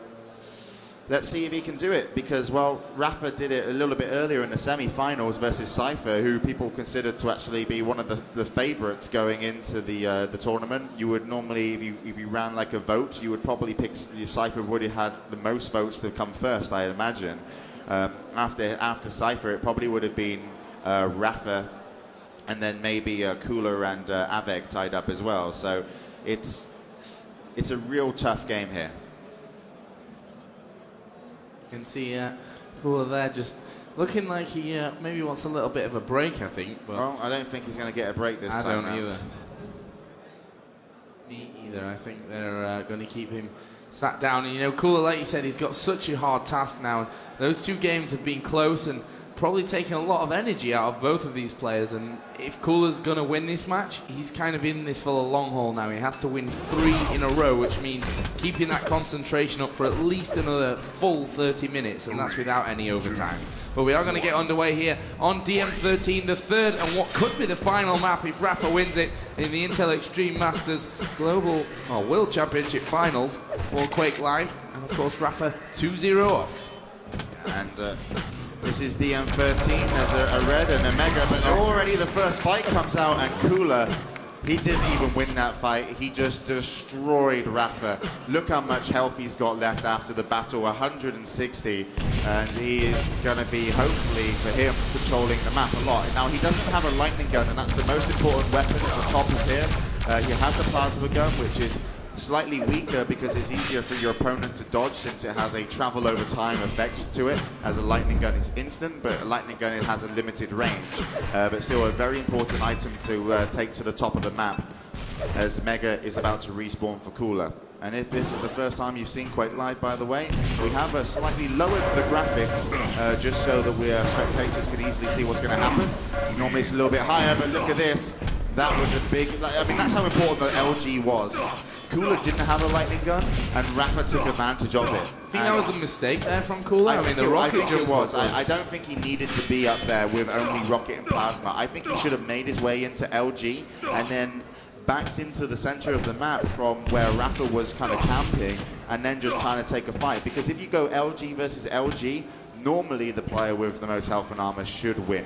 Speaker 2: let's see if he can do it, because, well, Rapha did it a little bit earlier in the semi-finals versus Cypher, who people considered to actually be one of the favorites going into the tournament. You would normally, if you ran like a vote, you would probably pick, Cypher would have had the most votes to come first, I imagine. After Cypher, it probably would have been Rapha, and then maybe QuakeLive and Avec tied up as well. So it's a real tough game here.
Speaker 1: You can see QuakeLive there just looking like he maybe wants a little bit of a break, I think. But
Speaker 2: well, I don't think he's going to get a break this time.
Speaker 1: I don't either. Me either. I think they're going to keep him sat down. And, QuakeLive, like you said, he's got such a hard task now. Those 2 games have been close and probably taken a lot of energy out of both of these players. And if QuakeLive's going to win this match, he's kind of in this for the long haul now. He has to win 3 in a row, which means keeping that concentration up for at least another full 30 minutes, and that's without any overtimes. But we are going to get underway here on DM13, the 3rd and what could be the final map if Rapha wins it in the Intel Extreme Masters Global World Championship Finals for QuakeLive. And of course, Rapha 2-0 up.
Speaker 2: And this is DM13, there's a red and a mega, but already the first fight comes out, and QuakeLive, he didn't even win that fight. He just destroyed Rapha. Look how much health he's got left after the battle, 160, and he is going to be, hopefully for him, controlling the map a lot. Now, he doesn't have a lightning gun, and that's the most important weapon at the top of here. He has the plasma gun, which is slightly weaker because it's easier for your opponent to dodge, since it has a travel over time effect to it. As a lightning gun, it's instant, but a lightning gun, it has a limited range. But still a very important item to take to the top of the map, as Mega is about to respawn for QuakeLive. And if this is the first time you've seen QuakeLive, by the way, we have slightly lowered the graphics just so that we spectators can easily see what's going to happen. Normally it's a little bit higher, but look at this. That was a big, that's how important the LG was. QuakeLive didn't have a lightning gun, and Rapha took advantage of it.
Speaker 1: I think that was a mistake there from QuakeLive. I mean, the rocket jump was.
Speaker 2: I don't think he needed to be up there with only rocket and plasma. I think he should have made his way into LG and then backed into the center of the map from where Rapha was kind of camping, and then just trying to take a fight. Because if you go LG versus LG, normally the player with the most health and armor should win.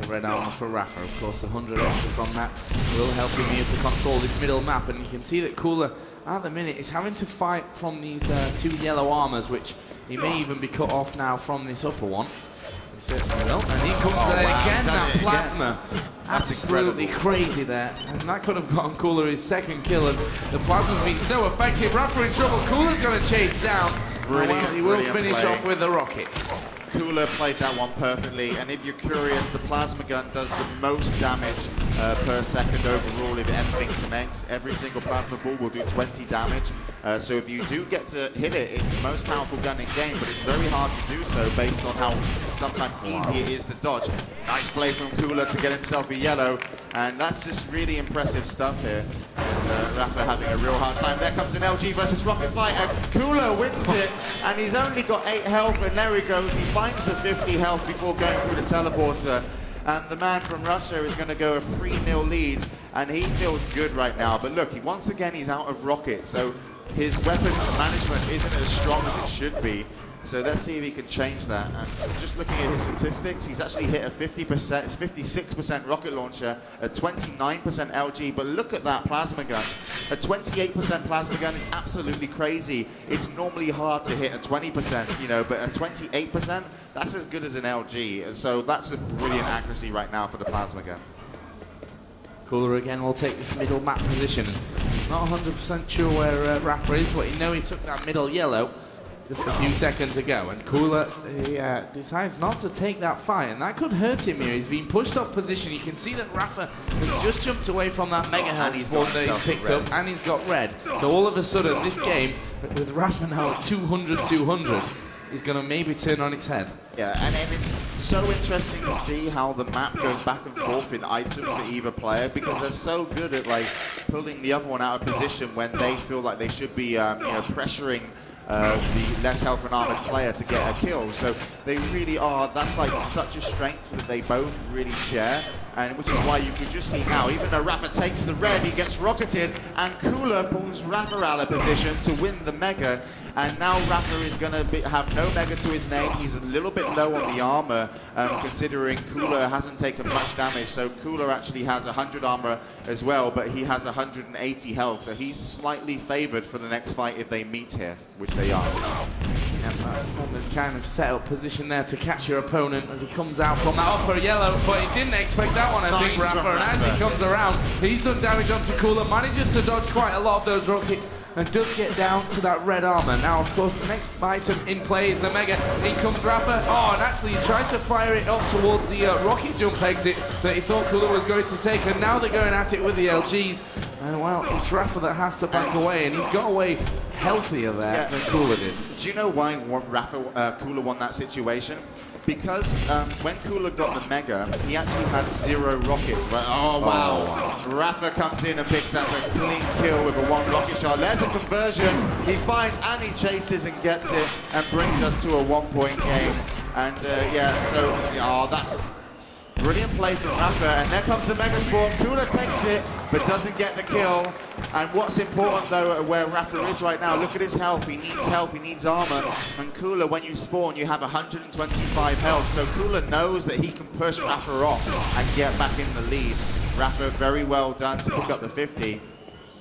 Speaker 1: Red armor for Rapha, of course. The 100 extra from that will help him here to control this middle map, and you can see that QuakeLive at the minute is having to fight from these 2 yellow armors, which he may even be cut off now from this upper one. He certainly will. And he comes there again, that plasma.
Speaker 2: That's
Speaker 1: absolutely crazy there. And that could have gotten QuakeLive his 2nd kill, and the plasma's been so effective. Rapha in trouble. QuakeLive's going to chase down.
Speaker 2: Brilliant,
Speaker 1: He will finish off with the rockets.
Speaker 2: QuakeLive played that one perfectly, and if you're curious, the plasma gun does the most damage per second overall if everything connects. Every single plasma ball will do 20 damage. So if you do get to hit it, it's the most powerful gun in game, but it's very hard to do so based on how sometimes easy it is to dodge. Nice play from QuakeLive to get himself a yellow, and that's just really impressive stuff here. Rapha having a real hard time. There comes an LG versus rocket fight, and QuakeLive wins it, and he's only got 8 health, and there he goes. He finds the 50 health before going through the teleporter, and the man from Russia is going to go a 3-0 lead, and he feels good right now. But look, once again, he's out of rocket, so his weapon management isn't as strong as it should be. So let's see if he can change that. And just looking at his statistics, he's actually hit a 56% rocket launcher, a 29% LG, but look at that plasma gun. A 28% plasma gun is absolutely crazy. It's normally hard to hit a 20%, but a 28%, that's as good as an LG. And so that's a brilliant accuracy right now for the plasma gun.
Speaker 1: QuakeLive again will take this middle map position. Not 100% sure where Rapha is, but he took that middle yellow just a few seconds ago, and QuakeLive decides not to take that fight, and that could hurt him here. He's been pushed off position. You can see that Rapha has just jumped away from that mega health spawn that he's picked up, and he's got red. So all of a sudden, this game But with Rapha now at 200, he's going to maybe turn on its head.
Speaker 2: Yeah, and it's so interesting to see how the map goes back and forth in items for either player, because they're so good at like pulling the other one out of position when they feel like they should be pressuring the less health and armored player to get a kill. So they really are, that's like such a strength that they both really share, and which is why you could just see now, even though Rapha takes the red, he gets rocketed, and Cooller pulls Rapha out of position to win the Mega. And now Rapha is going to have no Mega to his name. He's a little bit low on the armor, considering Cooller hasn't taken much damage. So Cooller actually has 100 armor as well, but he has 180 health. So he's slightly favored for the next fight if they meet here, which they are.
Speaker 1: Yeah, that's the kind of setup position there to catch your opponent as he comes out from that upper yellow, but he didn't expect that one, I think, Rapha. And as he comes around, he's done damage onto Cooller, manages to dodge quite a lot of those rockets, and does get down to that red armor. Now, of course, the next item in play is the Mega. In comes Rapha. Oh, and actually he tried to fire it up towards the rocket jump exit that he thought Cooller was going to take, and now they're going at it with the LGs. And well, it's Rapha that has to back away, and he's got away healthier there than Cooller did.
Speaker 2: Do you know why Cooller won that situation? Because when Cooller got the Mega, he actually had 0 rockets. But oh wow! Rapha comes in and picks up a clean kill with a 1 rocket shot. There's a conversion. He finds and he chases and gets it and brings us to a 1-point game. And that's brilliant play from Rapha. And there comes the Mega Spawn. Cooller takes it, but doesn't get the kill. And what's important though, where Rapha is right now, look at his health. He needs armor. And Cooller, when you spawn, you have 125 health. So Cooller knows that he can push Rapha off and get back in the lead. Rapha, very well done to pick up the 50.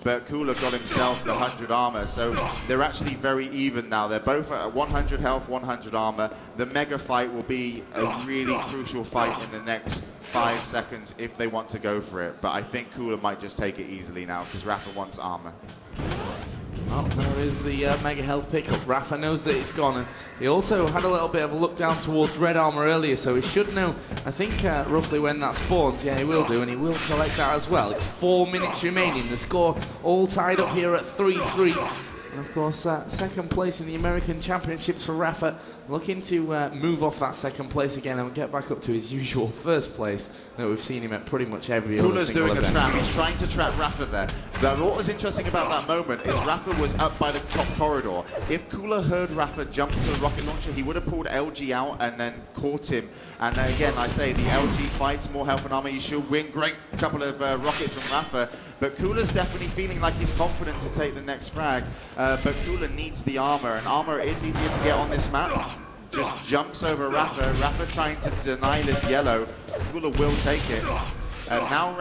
Speaker 2: But Cooller got himself the 100 armor. So they're actually very even now. They're both at 100 health, 100 armor. The Mega fight will be a really crucial fight in the next 5 seconds if they want to go for it. But I think Cooller might just take it easily now because Rapha wants armor.
Speaker 1: Well, there is the Mega health pickup. Rapha knows that it's gone, and he also had a little bit of a look down towards red armor earlier, so he should know, I think, roughly when that spawns. Yeah, he will do, and he will collect that as well. It's 4 minutes remaining. The score all tied up here at 3-3. And of course, second place in the American Championships for Rapha, looking to move off that second place again and get back up to his usual first place that we've seen him at pretty much every other single event.
Speaker 2: Cooller's doing a trap. He's trying to trap Rapha there. But what was interesting about that moment is Rapha was up by the top corridor. If Cooller heard Rapha jump to the rocket launcher, he would have pulled LG out and then caught him. And again, I say the LG fights, more health and armor, you should win. Great couple of rockets from Rapha. But Cooler's definitely feeling like he's confident to take the next frag. But Cooller needs the armor, and armor is easier to get on this map. Just jumps over Rapha. Rapha trying to deny this yellow. Cooller will take it. And now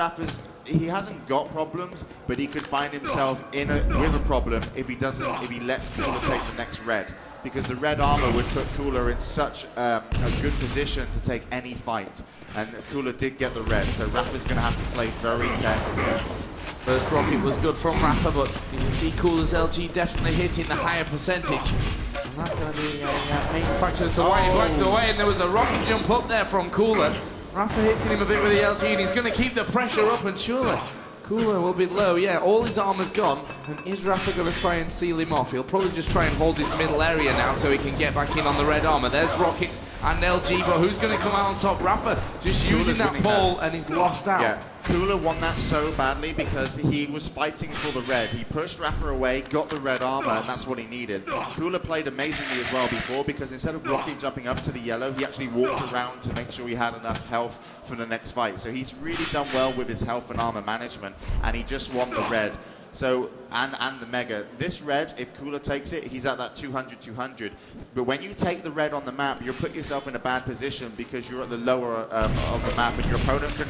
Speaker 2: he hasn't got problems, but he could find himself with a problem if he lets Cooller take the next red. Because the red armor would put Cooller in such a good position to take any fight. And Cooller did get the red, so Rapha's going to have to play very carefully.
Speaker 1: First rocket was good from Rapha, but you can see Cooler's LG definitely hitting the higher percentage. And that's going to be a main factor. So why he walked away, and there was a rocket jump up there from Cooller. Rapha hitting him a bit with the LG, and he's going to keep the pressure up, and surely Cooller will be low. Yeah, all his armor's gone, and is Rapha going to try and seal him off? He'll probably just try and hold this middle area now so he can get back in on the red armor. There's rockets and LG, but who's going to come out on top? Rapha just using that pole, and he's lost out.
Speaker 2: Yeah, Cooller won that so badly because he was fighting for the red. He pushed Rapha away, got the red armor, and that's what he needed. Cooller played amazingly as well before, because instead of rocket jumping up to the yellow, he actually walked around to make sure he had enough health for the next fight. So he's really done well with his health and armor management, and he just won the red. So, and the Mega. This red, if Cooller takes it, he's at that 200-200. But when you take the red on the map, you'll put yourself in a bad position because you're at the lower of the map, and your opponent can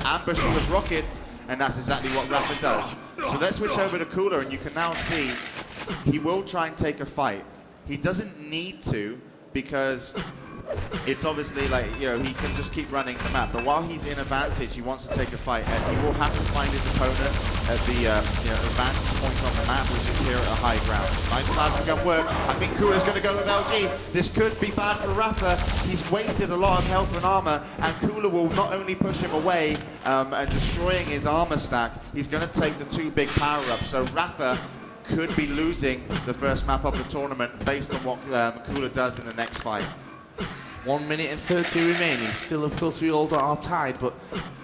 Speaker 2: ambush you with rockets, and that's exactly what Rapha does. So let's switch over to Cooller, and you can now see he will try and take a fight. He doesn't need to, because it's obviously like, he can just keep running the map. But while he's in advantage, he wants to take a fight, and he will have to find his opponent at the advantage points on the map, which is here at a high ground. Nice plasma gun work. I think Cooler's going to go with LG. This could be bad for Rapha. He's wasted a lot of health and armor, and Cooller will not only push him away and destroying his armor stack, he's going to take the 2 big power-ups. So Rapha could be losing the first map of the tournament based on what QuakeLive does in the next fight.
Speaker 1: 1 minute and 30 remaining. Still, of course, we all are tied, but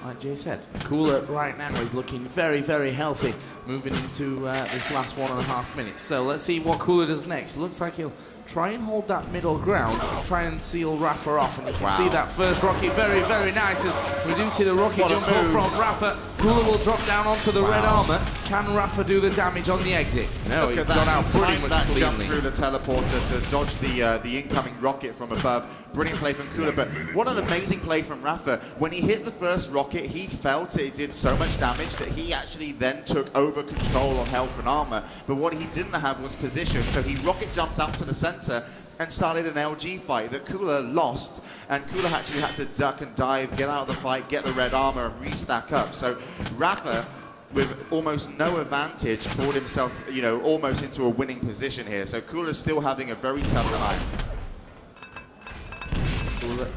Speaker 1: like Jay said, QuakeLive right now is looking very, very healthy moving into this last 1.5 minutes. So let's see what QuakeLive does next. Looks like he'll try and hold that middle ground, try and seal Rapha off, and you can see that first rocket very, very nice as we do see the rocket jump up from Rapha. QuakeLive will drop down onto the red armor. Can Rapha do the damage on the exit? No, he's gone out pretty much
Speaker 2: that
Speaker 1: cleanly.
Speaker 2: Jump through the teleporter to dodge the incoming rocket from above. Brilliant play from QuakeLive, but what an amazing play from Rapha. When he hit the first rocket, he felt it did so much damage that he actually then took over control on health and armor. But what he didn't have was position, so he rocket jumped up to the center and started an LG fight that QuakeLive lost, and QuakeLive actually had to duck and dive, get out of the fight, get the red armor, and restack up. So Rapha, with almost no advantage, brought himself, you know, almost into a winning position here. So QuakeLive's still having a very tough time.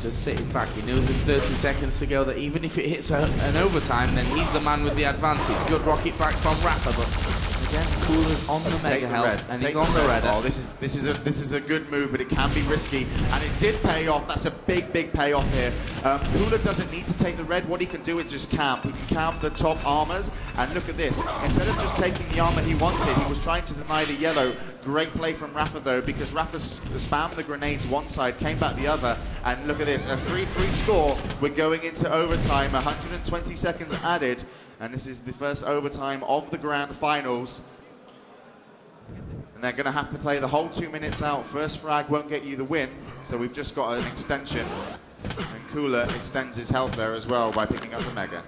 Speaker 1: Just sitting back. He knows with 30 seconds to go that even if it hits an overtime, then he's the man with the advantage. Good rocket back from Rapha, but again, QuakeLive's on the mega health, and he's on the red.
Speaker 2: Oh, this is a good move, but it can be risky, and it did pay off. That's a big payoff here. QuakeLive doesn't need to take the red. What he can do is just camp. He can camp the top armors, and look at this. Instead of just taking the armor he wanted, he was trying to deny the yellow. Great play from Rapha though, because Rapha spammed the grenades one side, came back the other, and look at this, a 3-3 score. We're going into overtime, 120 seconds added, and this is the first overtime of the grand finals. And they're going to have to play the whole 2 minutes out. First frag won't get you the win, so we've just got an extension. And QuakeLive extends his health there as well by picking up the mega.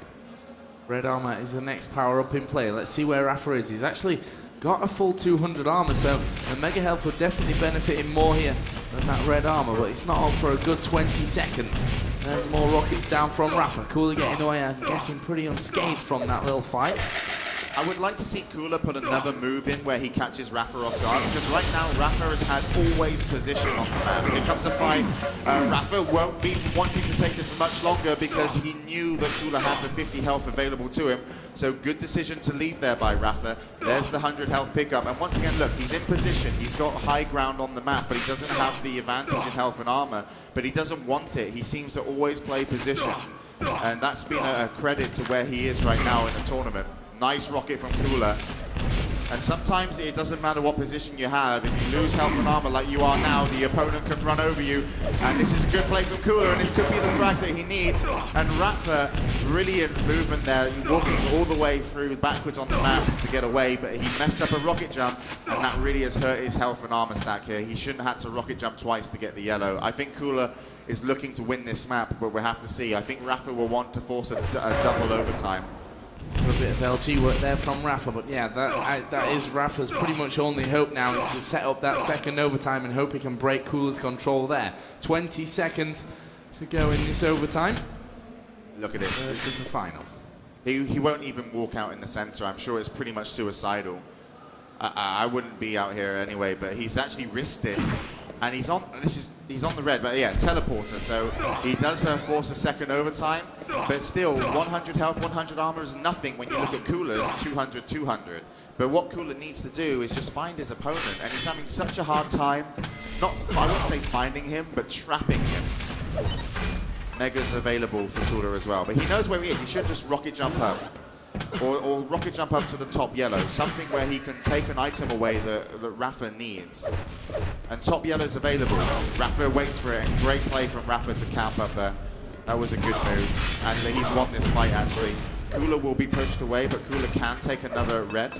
Speaker 1: Red armor is the next power up in play. Let's see where Rapha is. He's actually got a full 200 armor, so the mega health would definitely benefit him more here than that red armor, but it's not on for a good 20 seconds. There's more rockets down from Rapha. QuakeLive getting away, I'm guessing, pretty unscathed from that little fight.
Speaker 2: I would like to see QuakeLive put another move in where he catches Rapha off guard, because right now Rapha has had always position on the map. When it comes to fight, Rapha won't be wanting to take this for much longer because he knew that QuakeLive had the 50 health available to him. So good decision to leave there by Rapha. There's the 100 health pickup, and once again, look, he's in position. He's got high ground on the map, but he doesn't have the advantage in health and armor. But he doesn't want it. He seems to always play position, and that's been a credit to where he is right now in the tournament. Nice rocket from QuakeLive. And sometimes it doesn't matter what position you have. If you lose health and armor like you are now, the opponent can run over you. And this is a good play from QuakeLive, and this could be the frag that he needs. And Rapha, brilliant movement there, walking all the way through backwards on the map to get away, but he messed up a rocket jump, and that really has hurt his health and armor stack here. He shouldn't have had to rocket jump twice to get the yellow. I think QuakeLive is looking to win this map, but we'll have to see. I think Rapha will want to force a double overtime.
Speaker 1: A bit of LG work there from Rapha, but yeah, that is Rapha's pretty much only hope now, is to set up that second overtime and hope he can break QuakeLive's control there. 20 seconds to go in this overtime.
Speaker 2: Look at this.
Speaker 1: This is the final.
Speaker 2: He won't even walk out in the center. I'm sure it's pretty much suicidal. I wouldn't be out here anyway, but he's actually risked it. And he's on the red, but yeah, teleporter, so he does force a second overtime, but still 100 health, 100 armor is nothing when you look at QuakeLive's 200, 200. But what QuakeLive needs to do is just find his opponent, and he's having such a hard time, I wouldn't say finding him, but trapping him. Mega's available for QuakeLive as well, but he knows where he is. He should just rocket jump up. Or rocket jump up to the top yellow, something where he can take an item away that Rapha needs. And top yellow's available. Rapha waits for it, and great play from Rapha to camp up there. That was a good move, and he's won this fight actually. QuakeLive will be pushed away, but QuakeLive can take another red.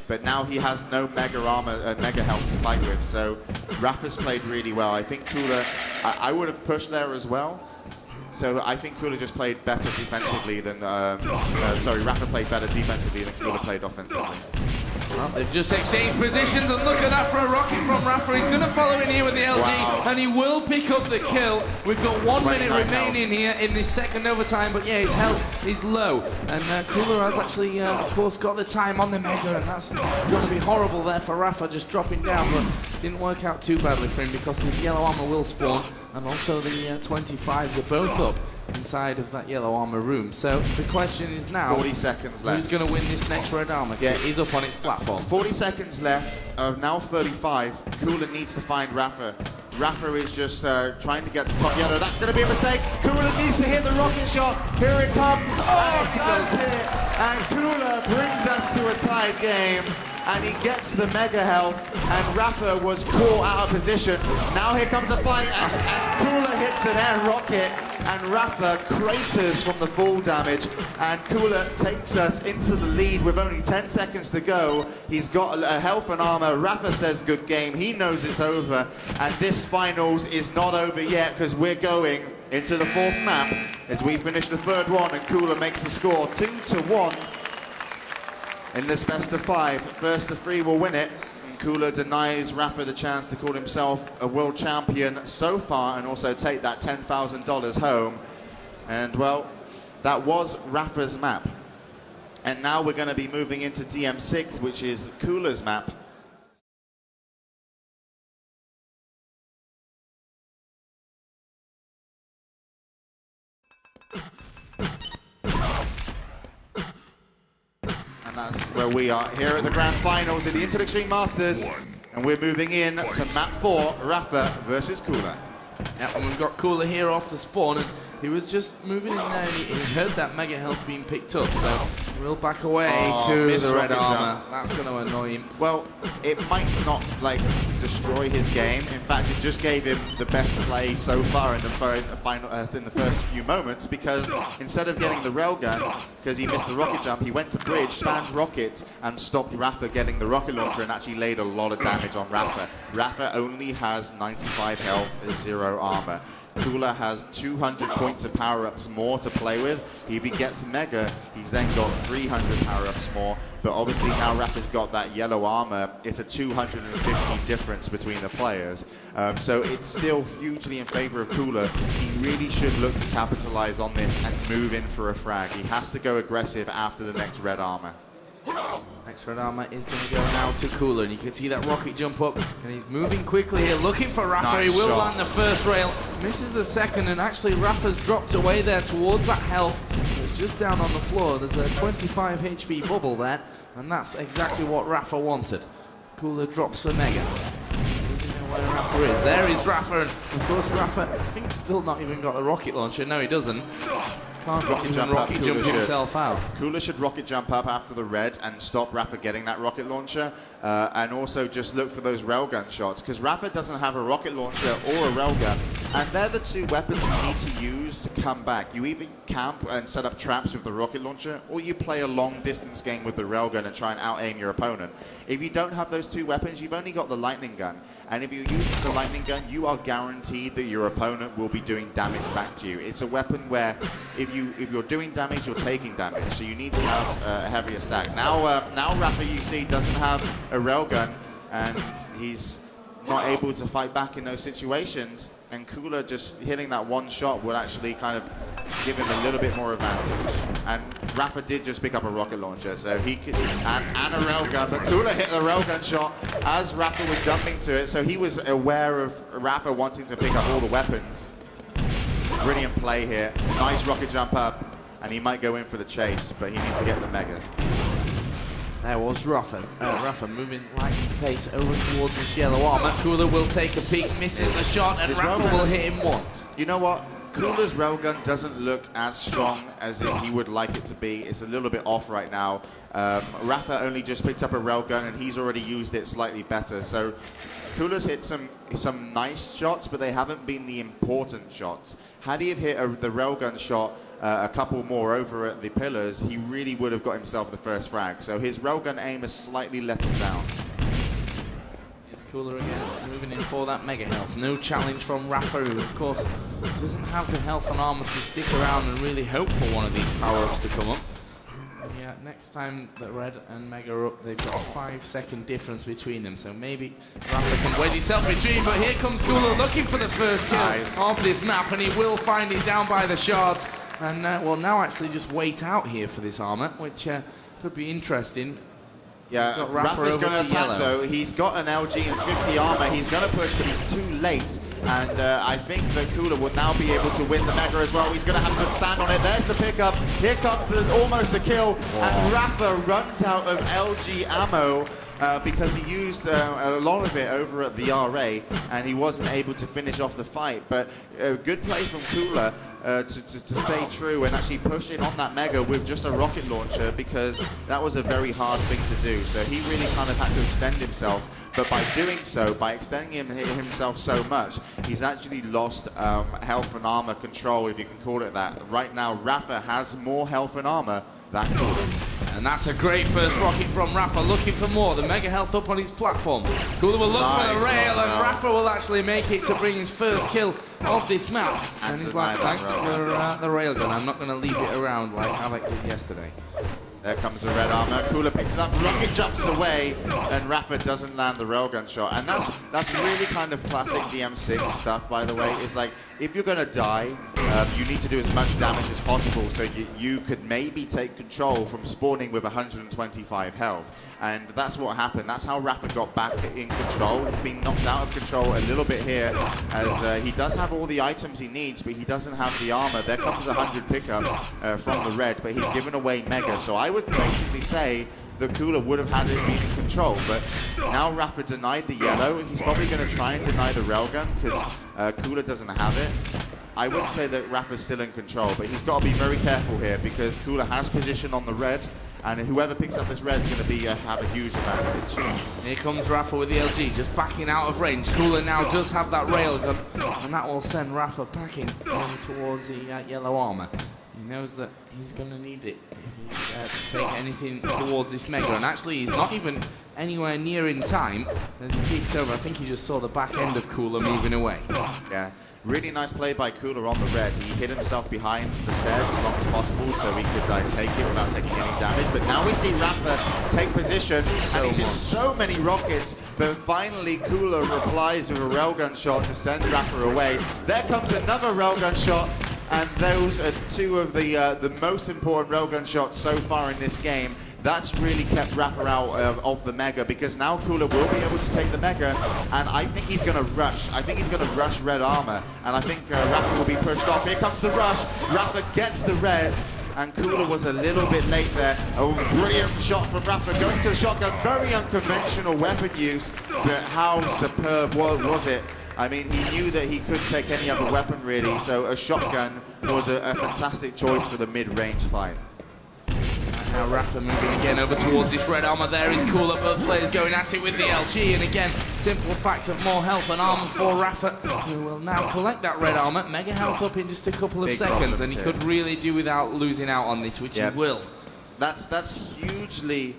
Speaker 2: But now he has no mega armor, mega health to fight with, so Rapha's played really well. I think QuakeLive, I would have pushed there as well. So I think QuakeLive just played better defensively than, Rapha played better defensively than QuakeLive played offensively.
Speaker 1: Well, they've just exchanged positions, and look at that for a rocket from Rapha. He's going to follow in here with the LG, and he will pick up the kill. We've got 1 minute remaining here in this second overtime, but yeah, his health is low. And QuakeLive has actually, of course, got the time on the mega, and that's going to be horrible there for Rapha, just dropping down. But didn't work out too badly for him because this yellow armor will spawn, and also the 25s are both up inside of that yellow armor room. So the question is now,
Speaker 2: 40 seconds left.
Speaker 1: Who's going to win this next red armor? Because it is up on its platform.
Speaker 2: 40 seconds left, now 35. Cooler needs to find Rapha. Rapha is just trying to get to top yellow. That's going to be a mistake. Cooler needs to hit the rocket shot. Here it comes. Oh, it does hit. And Cooler brings us to a tied game. And he gets the mega health. And Rapha was caught out of position. Now here comes a fight. And Cooler hits an air rocket. And Rapha craters from the fall damage. And Cooler takes us into the lead with only 10 seconds to go. He's got a health and armor. Rapha says good game. He knows it's over. And this finals is not over yet because we're going into the fourth map as we finish the third one. And Cooler makes the score 2-1 in this best of 5. First to 3 will win it. Cooler denies Rapha the chance to call himself a world champion so far and also take that $10,000 home. And well, that was Rapha's map. And now we're going to be moving into DM6, which is Cooler's map. And that's where we are here at the grand finals of the Intel Extreme Masters. And we're moving in to map 4, Rapha versus Cooler.
Speaker 1: Yeah, and we've got Cooler here off the spawn, and he was just moving in there, and he heard that mega health being picked up, so we'll back away to the red armor. That's going to annoy him.
Speaker 2: Well, it might not, like, destroy his game. In fact, it just gave him the best play so far in the first few moments, because instead of getting the railgun, because he missed the rocket jump, he went to bridge, spammed rocket, and stopped Rapha getting the rocket launcher, and actually laid a lot of damage on Rapha. Rapha only has 95 health, 0 armor. Cooler has 200 points of power-ups more to play with. If he gets Mega, he's then got 300 power-ups more. But obviously now Rapha's got that yellow armor. It's a 250 difference between the players. So it's still hugely in favor of Cooler. He really should look to capitalize on this and move in for a frag. He has to go aggressive after the next red armor.
Speaker 1: Next red armor is going to go now to Cooler, and you can see that rocket jump up, and he's moving quickly here, looking for Rapha.
Speaker 2: Nice
Speaker 1: he will
Speaker 2: shot.
Speaker 1: land the first rail, misses the second, and actually Rapha's dropped away there towards that health. It's just down on the floor. There's a 25 HP bubble there, and that's exactly what Rapha wanted. Cooler drops for Mega. Doesn't know where Rapha is. There is Rapha, and of course Rapha, I think, still not even got the rocket launcher. No, he doesn't. Can't rocket jump himself out.
Speaker 2: Cooler should rocket jump up after the red and stop Rapha getting that rocket launcher, and also just look for those railgun shots, because Rapha doesn't have a rocket launcher or a railgun, and they're the two weapons you need to use to come back. You either camp and set up traps with the rocket launcher, or you play a long distance game with the railgun and try and out-aim your opponent. If you don't have those two weapons, you've only got the lightning gun, and if you use the lightning gun, you are guaranteed that your opponent will be doing damage back to you. It's a weapon where if you're doing damage, you're taking damage, so you need to have a heavier stack. Now Rapha, you see, doesn't have a railgun, and he's not able to fight back in those situations, and Cooler just hitting that one shot would actually kind of give him a little bit more advantage. And Rapha did just pick up a rocket launcher, so he could, and a railgun, but Cooler hit the railgun shot as Rapha was jumping to it, so he was aware of Rapha wanting to pick up all the weapons. Brilliant play here. Nice rocket jump up, and he might go in for the chase, but he needs to get the Mega.
Speaker 1: There was Rapha moving lightning pace over towards this yellow armor. Cooler will take a peek, misses the shot, and Rapha will hit him once.
Speaker 2: You know what? Cooler's railgun doesn't look as strong as he would like it to be. It's a little bit off right now. Rapha only just picked up a railgun, and he's already used it slightly better. So Cooler's hit some nice shots, but they haven't been the important shots. Had he have hit the railgun shot a couple more over at the pillars, he really would have got himself the first frag. So his railgun aim has slightly let him down.
Speaker 1: It's Cooler again, moving in for that mega health. No challenge from Rapha, who of course doesn't have the health and armor to stick around and really hope for one of these power-ups to come up. Yeah, next time that Red and Mega are up, they've got a 5-second difference between them, so maybe Rapha can wedge himself between, but here comes Cooler looking for the first kill of this map, and he will find it down by the shards. And well, now actually just wait out here for this armor, which could be interesting.
Speaker 2: Yeah,
Speaker 1: Got Rapha
Speaker 2: Rapha's
Speaker 1: over
Speaker 2: going to
Speaker 1: to
Speaker 2: attack
Speaker 1: yellow.
Speaker 2: though. He's got an LG and 50 armor. He's going to push, but he's too late. And I think that Cooler will now be able to win the Mega as well. He's going to have a good stand on it. There's the pickup. Here comes almost the kill. And Rapha runs out of LG ammo. Because he used a lot of it over at the RA, and he wasn't able to finish off the fight. But good play from Cooler to stay true and actually push in on that Mega with just a rocket launcher, because that was a very hard thing to do. So he really kind of had to extend himself. But by doing so, by extending himself so much, he's actually lost health and armor control, if you can call it that. Right now, Rapha has more health and armor than Cooler.
Speaker 1: And that's a great first rocket from Rapha, looking for more. The Mega health up on his platform. Cooler will look for the rail, and Rapha will actually make it to bring his first kill of this map. And he's like, thanks for the railgun. I'm not going to leave it around like Alec did yesterday.
Speaker 2: There comes the red armor. Cooler picks it up, rocket jumps away, and Rapha doesn't land the railgun shot. And that's really kind of classic DM6 stuff, by the way. It's like, if you're going to die, you need to do as much damage as possible, so you could maybe take control from spawning with 125 health. And that's what happened. That's how Rapha got back in control. He's been knocked out of control a little bit here, as he does have all the items he needs, but he doesn't have the armor. There comes 100 pickup from the red, but he's given away Mega. So I would basically say the Cooler would have had it been in control, but now Rapha denied the yellow. He's probably going to try and deny the railgun, because Cooler doesn't have it. I would say that Rapha's still in control, but he's got to be very careful here, because Cooler has position on the red, and whoever picks up this red is going to be have a huge advantage.
Speaker 1: Here comes Rapha with the LG, just backing out of range. Cooler now does have that railgun, and that will send Rapha packing towards the yellow armor. He knows that he's going to need it if to take anything towards this Mega. And actually, he's not even anywhere near in time as he peeks over. I think he just saw the back end of Cooler moving away.
Speaker 2: Yeah. Really nice play by Cooler on the red. He hid himself behind the stairs as long as possible so he could take it without taking any damage. But now we see Rapha take position, and he's in so many rockets, but finally Cooler replies with a railgun shot to send Rapha away. There comes another railgun shot, and those are two of the most important railgun shots so far in this game. That's really kept Rapha out of the Mega, because now Cooler will be able to take the Mega, and I think he's going to rush. I think he's going to rush red armor, and I think Rapha will be pushed off. Here comes the rush. Rapha gets the red, and Cooler was a little bit late there. A brilliant shot from Rapha, going to the shotgun. Very unconventional weapon use, but how superb was it? I mean, he knew that he couldn't take any other weapon, really, so a shotgun was a fantastic choice for the mid-range fight.
Speaker 1: Now Rapha moving again over towards this red armor. There is Cooler, both players going at it with the LG, and again, simple fact of more health and armor for Rapha, who will now collect that red armor. Mega health up in just a couple of seconds, and he could really do without losing out on this, which he will.
Speaker 2: That's hugely,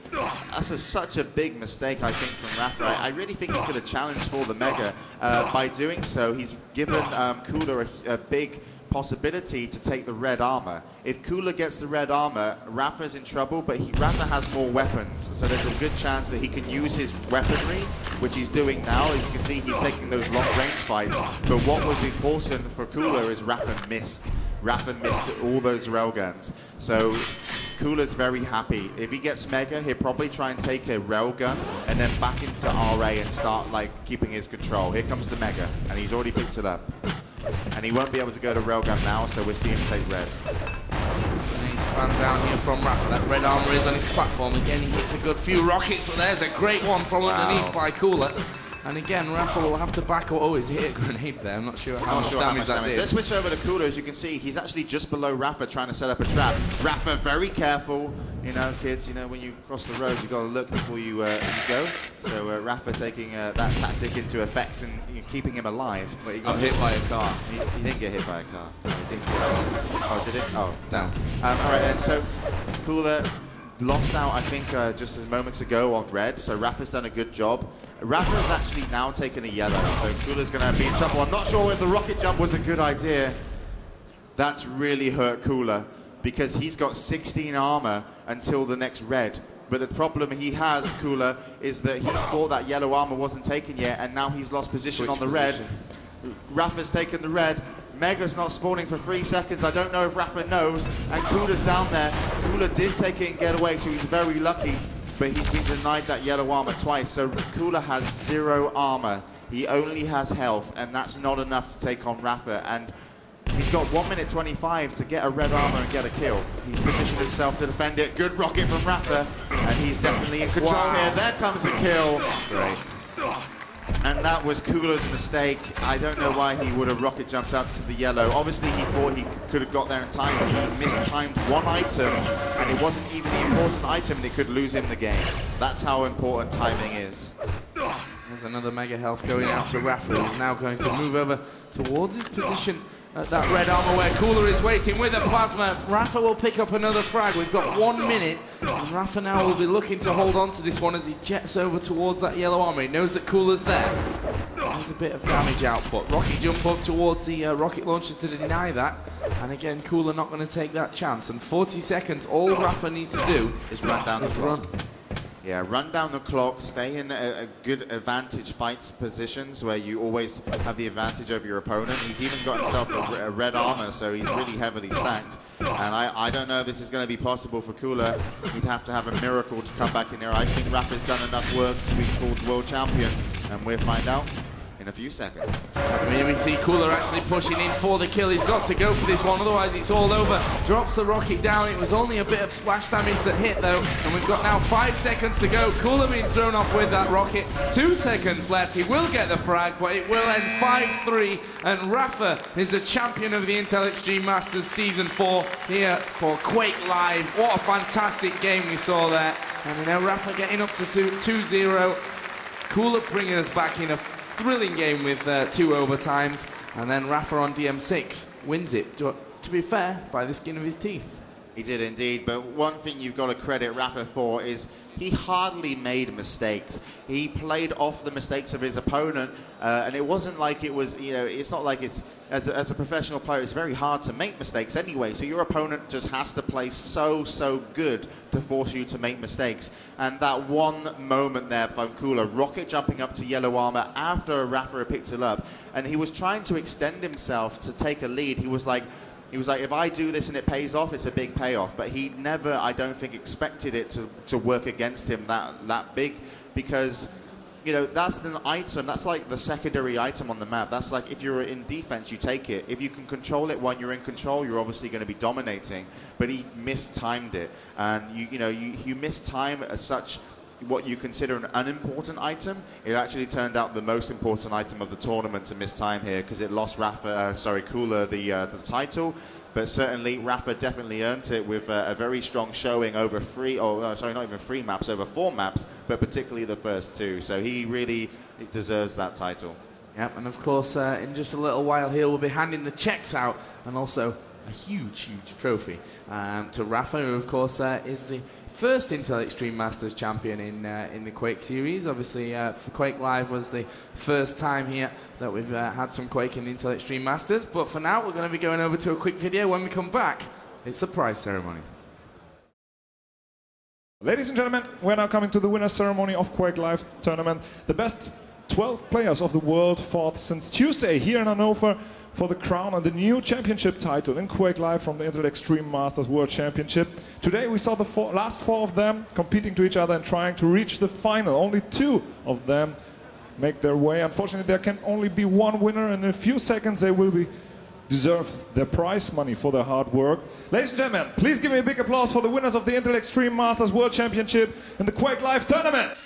Speaker 2: such a big mistake, I think, from Rapha. I really think he could have challenged for the Mega. By doing so, he's given Cooler a big possibility to take the red armor. If Cooler gets the red armor, Rapha's in trouble, but Rapha has more weapons, so there's a good chance that he can use his weaponry, which he's doing now. As you can see, he's taking those long-range fights, but what was important for Cooler is Rapha missed. Rapha missed all those railguns, so Cooler's very happy. If he gets Mega, he'll probably try and take a railgun and then back into RA and start keeping his control. Here comes the Mega, and he's already picked it up. And he won't be able to go to railgun now, so we'll see him take red.
Speaker 1: And he spans down here from Rapha. That red armor is on his platform. Again, he hits a good few rockets, but there's a great one from underneath by Cooler. And again, Rapha will have to back up. Oh, he's hit a grenade there. I'm not sure how much damage that did.
Speaker 2: Let's switch over to Cooler. As you can see, he's actually just below Rapha trying to set up a trap. Rapha, very careful. You know, kids, when you cross the road, you've got to look before you go. So Rapha taking that tactic into effect and keeping him alive.
Speaker 1: But he got hit by a car.
Speaker 2: He didn't get hit by a car.
Speaker 1: No, he didn't.
Speaker 2: Oh, did it? Oh, damn. All right, then. So Cooler lost out, I think, just moments ago on red. So Rapha's done a good job. Rapha's actually now taken a yellow, so Cooler's going to be in trouble. I'm not sure if the rocket jump was a good idea. That's really hurt Cooler, because he's got 16 armor until the next red. But the problem he has, Cooler, is that he thought that yellow armor wasn't taken yet, and now he's lost position on the red. Rapha's taken the red. Mega's not spawning for 3 seconds. I don't know if Rapha knows, and Cooler's down there. Cooler did take it and get away, so he's very lucky. but he's been denied that yellow armor twice. So QuakeLive has 0 armor. He only has health, and that's not enough to take on Rapha. And he's got 1 minute 25 to get a red armor and get a kill. He's positioned himself to defend it. Good rocket from Rapha, and he's definitely in control here. There comes a kill.
Speaker 1: Great.
Speaker 2: And that was QuakeLive's mistake. I don't know why he would have rocket jumped up to the yellow. Obviously, he thought he could have got there in time, but he mistimed one item, and it wasn't even the important item, and it could lose him the game. That's how important timing is.
Speaker 1: There's another mega health going out to Rapha, who's now going to move over towards his position at that red armor where QuakeLive is waiting with a plasma. Rapha will pick up another frag. We've got 1 minute, and Rapha now will be looking to hold on to this one as he jets over towards that yellow armor. He knows that QuakeLive's there. There's a bit of damage output. Rocket jump up towards the rocket launcher to deny that. And again, QuakeLive not going to take that chance. And 40 seconds, all Rapha needs to do
Speaker 2: is run down the clock. Yeah, run down the clock, stay in a good advantage fights positions where you always have the advantage over your opponent. He's even got himself a red armor, so he's really heavily stacked. And I don't know if this is going to be possible for QuakeLive. He'd have to have a miracle to come back in here. I think Rapha's done enough work to be called world champion, and we'll find out in a few seconds.
Speaker 1: I mean, we see QuakeLive actually pushing in for the kill. He's got to go for this one, otherwise it's all over. Drops the rocket down. It was only a bit of splash damage that hit, though, and we've got now 5 seconds to go. QuakeLive being thrown off with that rocket. 2 seconds left. He will get the frag, but it will end 5-3, and Rapha is the champion of the Intel Extreme Masters Season 4 here for QuakeLive. What a fantastic game we saw there. And we know Rapha getting up to 2-0. QuakeLive bringing us back in a thrilling game with 2 overtimes, and then Rapha on DM6 wins it, to be fair, by the skin of his teeth.
Speaker 2: He did indeed, but one thing you've got to credit Rapha for is he hardly made mistakes. He played off the mistakes of his opponent, and it wasn't like it was, you know, it's not like it's, as a professional player, it's very hard to make mistakes anyway, so your opponent just has to play so good to force you to make mistakes. And that one moment there from QuakeLive, rocket jumping up to yellow armor after Rapha had picked it up, and he was trying to extend himself to take a lead. He was like, if I do this and it pays off, it's a big payoff. But he never, I don't think, expected it to work against him that big, because, you know, that's an item, that's like the secondary item on the map. That's like, if you're in defense, you take it. If you can control it when you're in control, you're obviously going to be dominating. But he mistimed it, and you mistime as such what you consider an unimportant item. It actually turned out the most important item of the tournament to miss time here, because it lost QuakeLive the title. But certainly Rapha definitely earned it with a very strong showing over not even 3 maps, over 4 maps, but particularly the first 2. So he really deserves that title.
Speaker 1: Yep, and of course, in just a little while here, we'll be handing the checks out, and also a huge trophy to Rapha, who of course is the first Intel Extreme Masters champion in the Quake series. Obviously, for QuakeLive was the first time here that we've had some Quake in the Intel Extreme Masters. But for now, we're going to be going over to a quick video. When we come back, it's the prize ceremony.
Speaker 6: Ladies and gentlemen, we're now coming to the winner's ceremony of QuakeLive tournament. The best 12 players of the world fought since Tuesday here in Hannover for the crown and the new championship title in QuakeLive from the Intel Extreme Masters World Championship. Today we saw the last 4 of them competing to each other and trying to reach the final. Only 2 of them make their way. Unfortunately, there can only be 1 winner, and in a few seconds they will deserve their prize money for their hard work. Ladies and gentlemen, please give me a big applause for the winners of the Intel Extreme Masters World Championship in the QuakeLive tournament.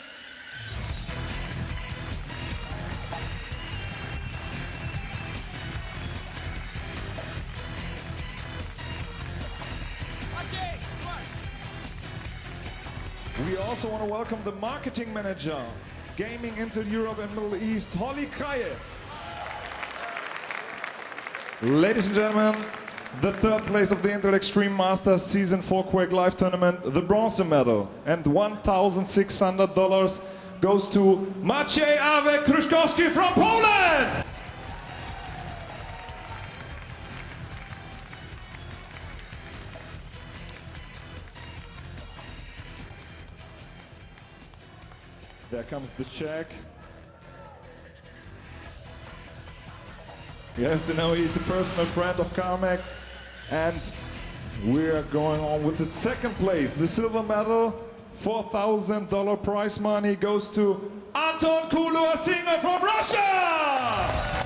Speaker 6: We also want to welcome the marketing manager, Gaming into Europe and Middle East, Holly Kraje. Ladies and gentlemen, the 3rd place of the Intel Extreme Masters Season 4 QuakeLive tournament, the bronze medal, and $1,600 goes to Maciej Awek Kruszkowski from Poland! There comes the check. You have to know he's a personal friend of Carmack. And we're going on with the 2nd place, the silver medal $4,000 prize money goes to Anton Singov from Russia!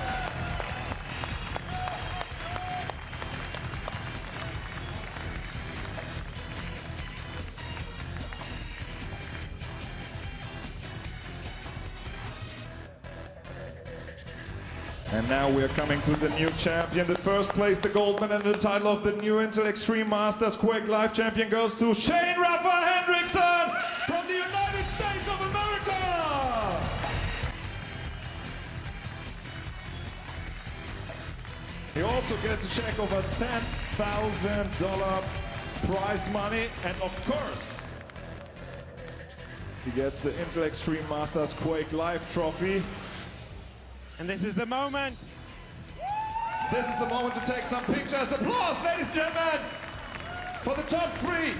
Speaker 6: And now we are coming to the new champion. The first place, the gold medal, and the title of the new Intel Extreme Masters QuakeLive champion goes to SK-rapha Hendrixson from the United States of America! He also gets a check of $10,000 prize money, and of course, he gets the Intel Extreme Masters QuakeLive trophy.
Speaker 3: And this is the moment.
Speaker 6: This is the moment to take some pictures. Applause, ladies and gentlemen, for the top three.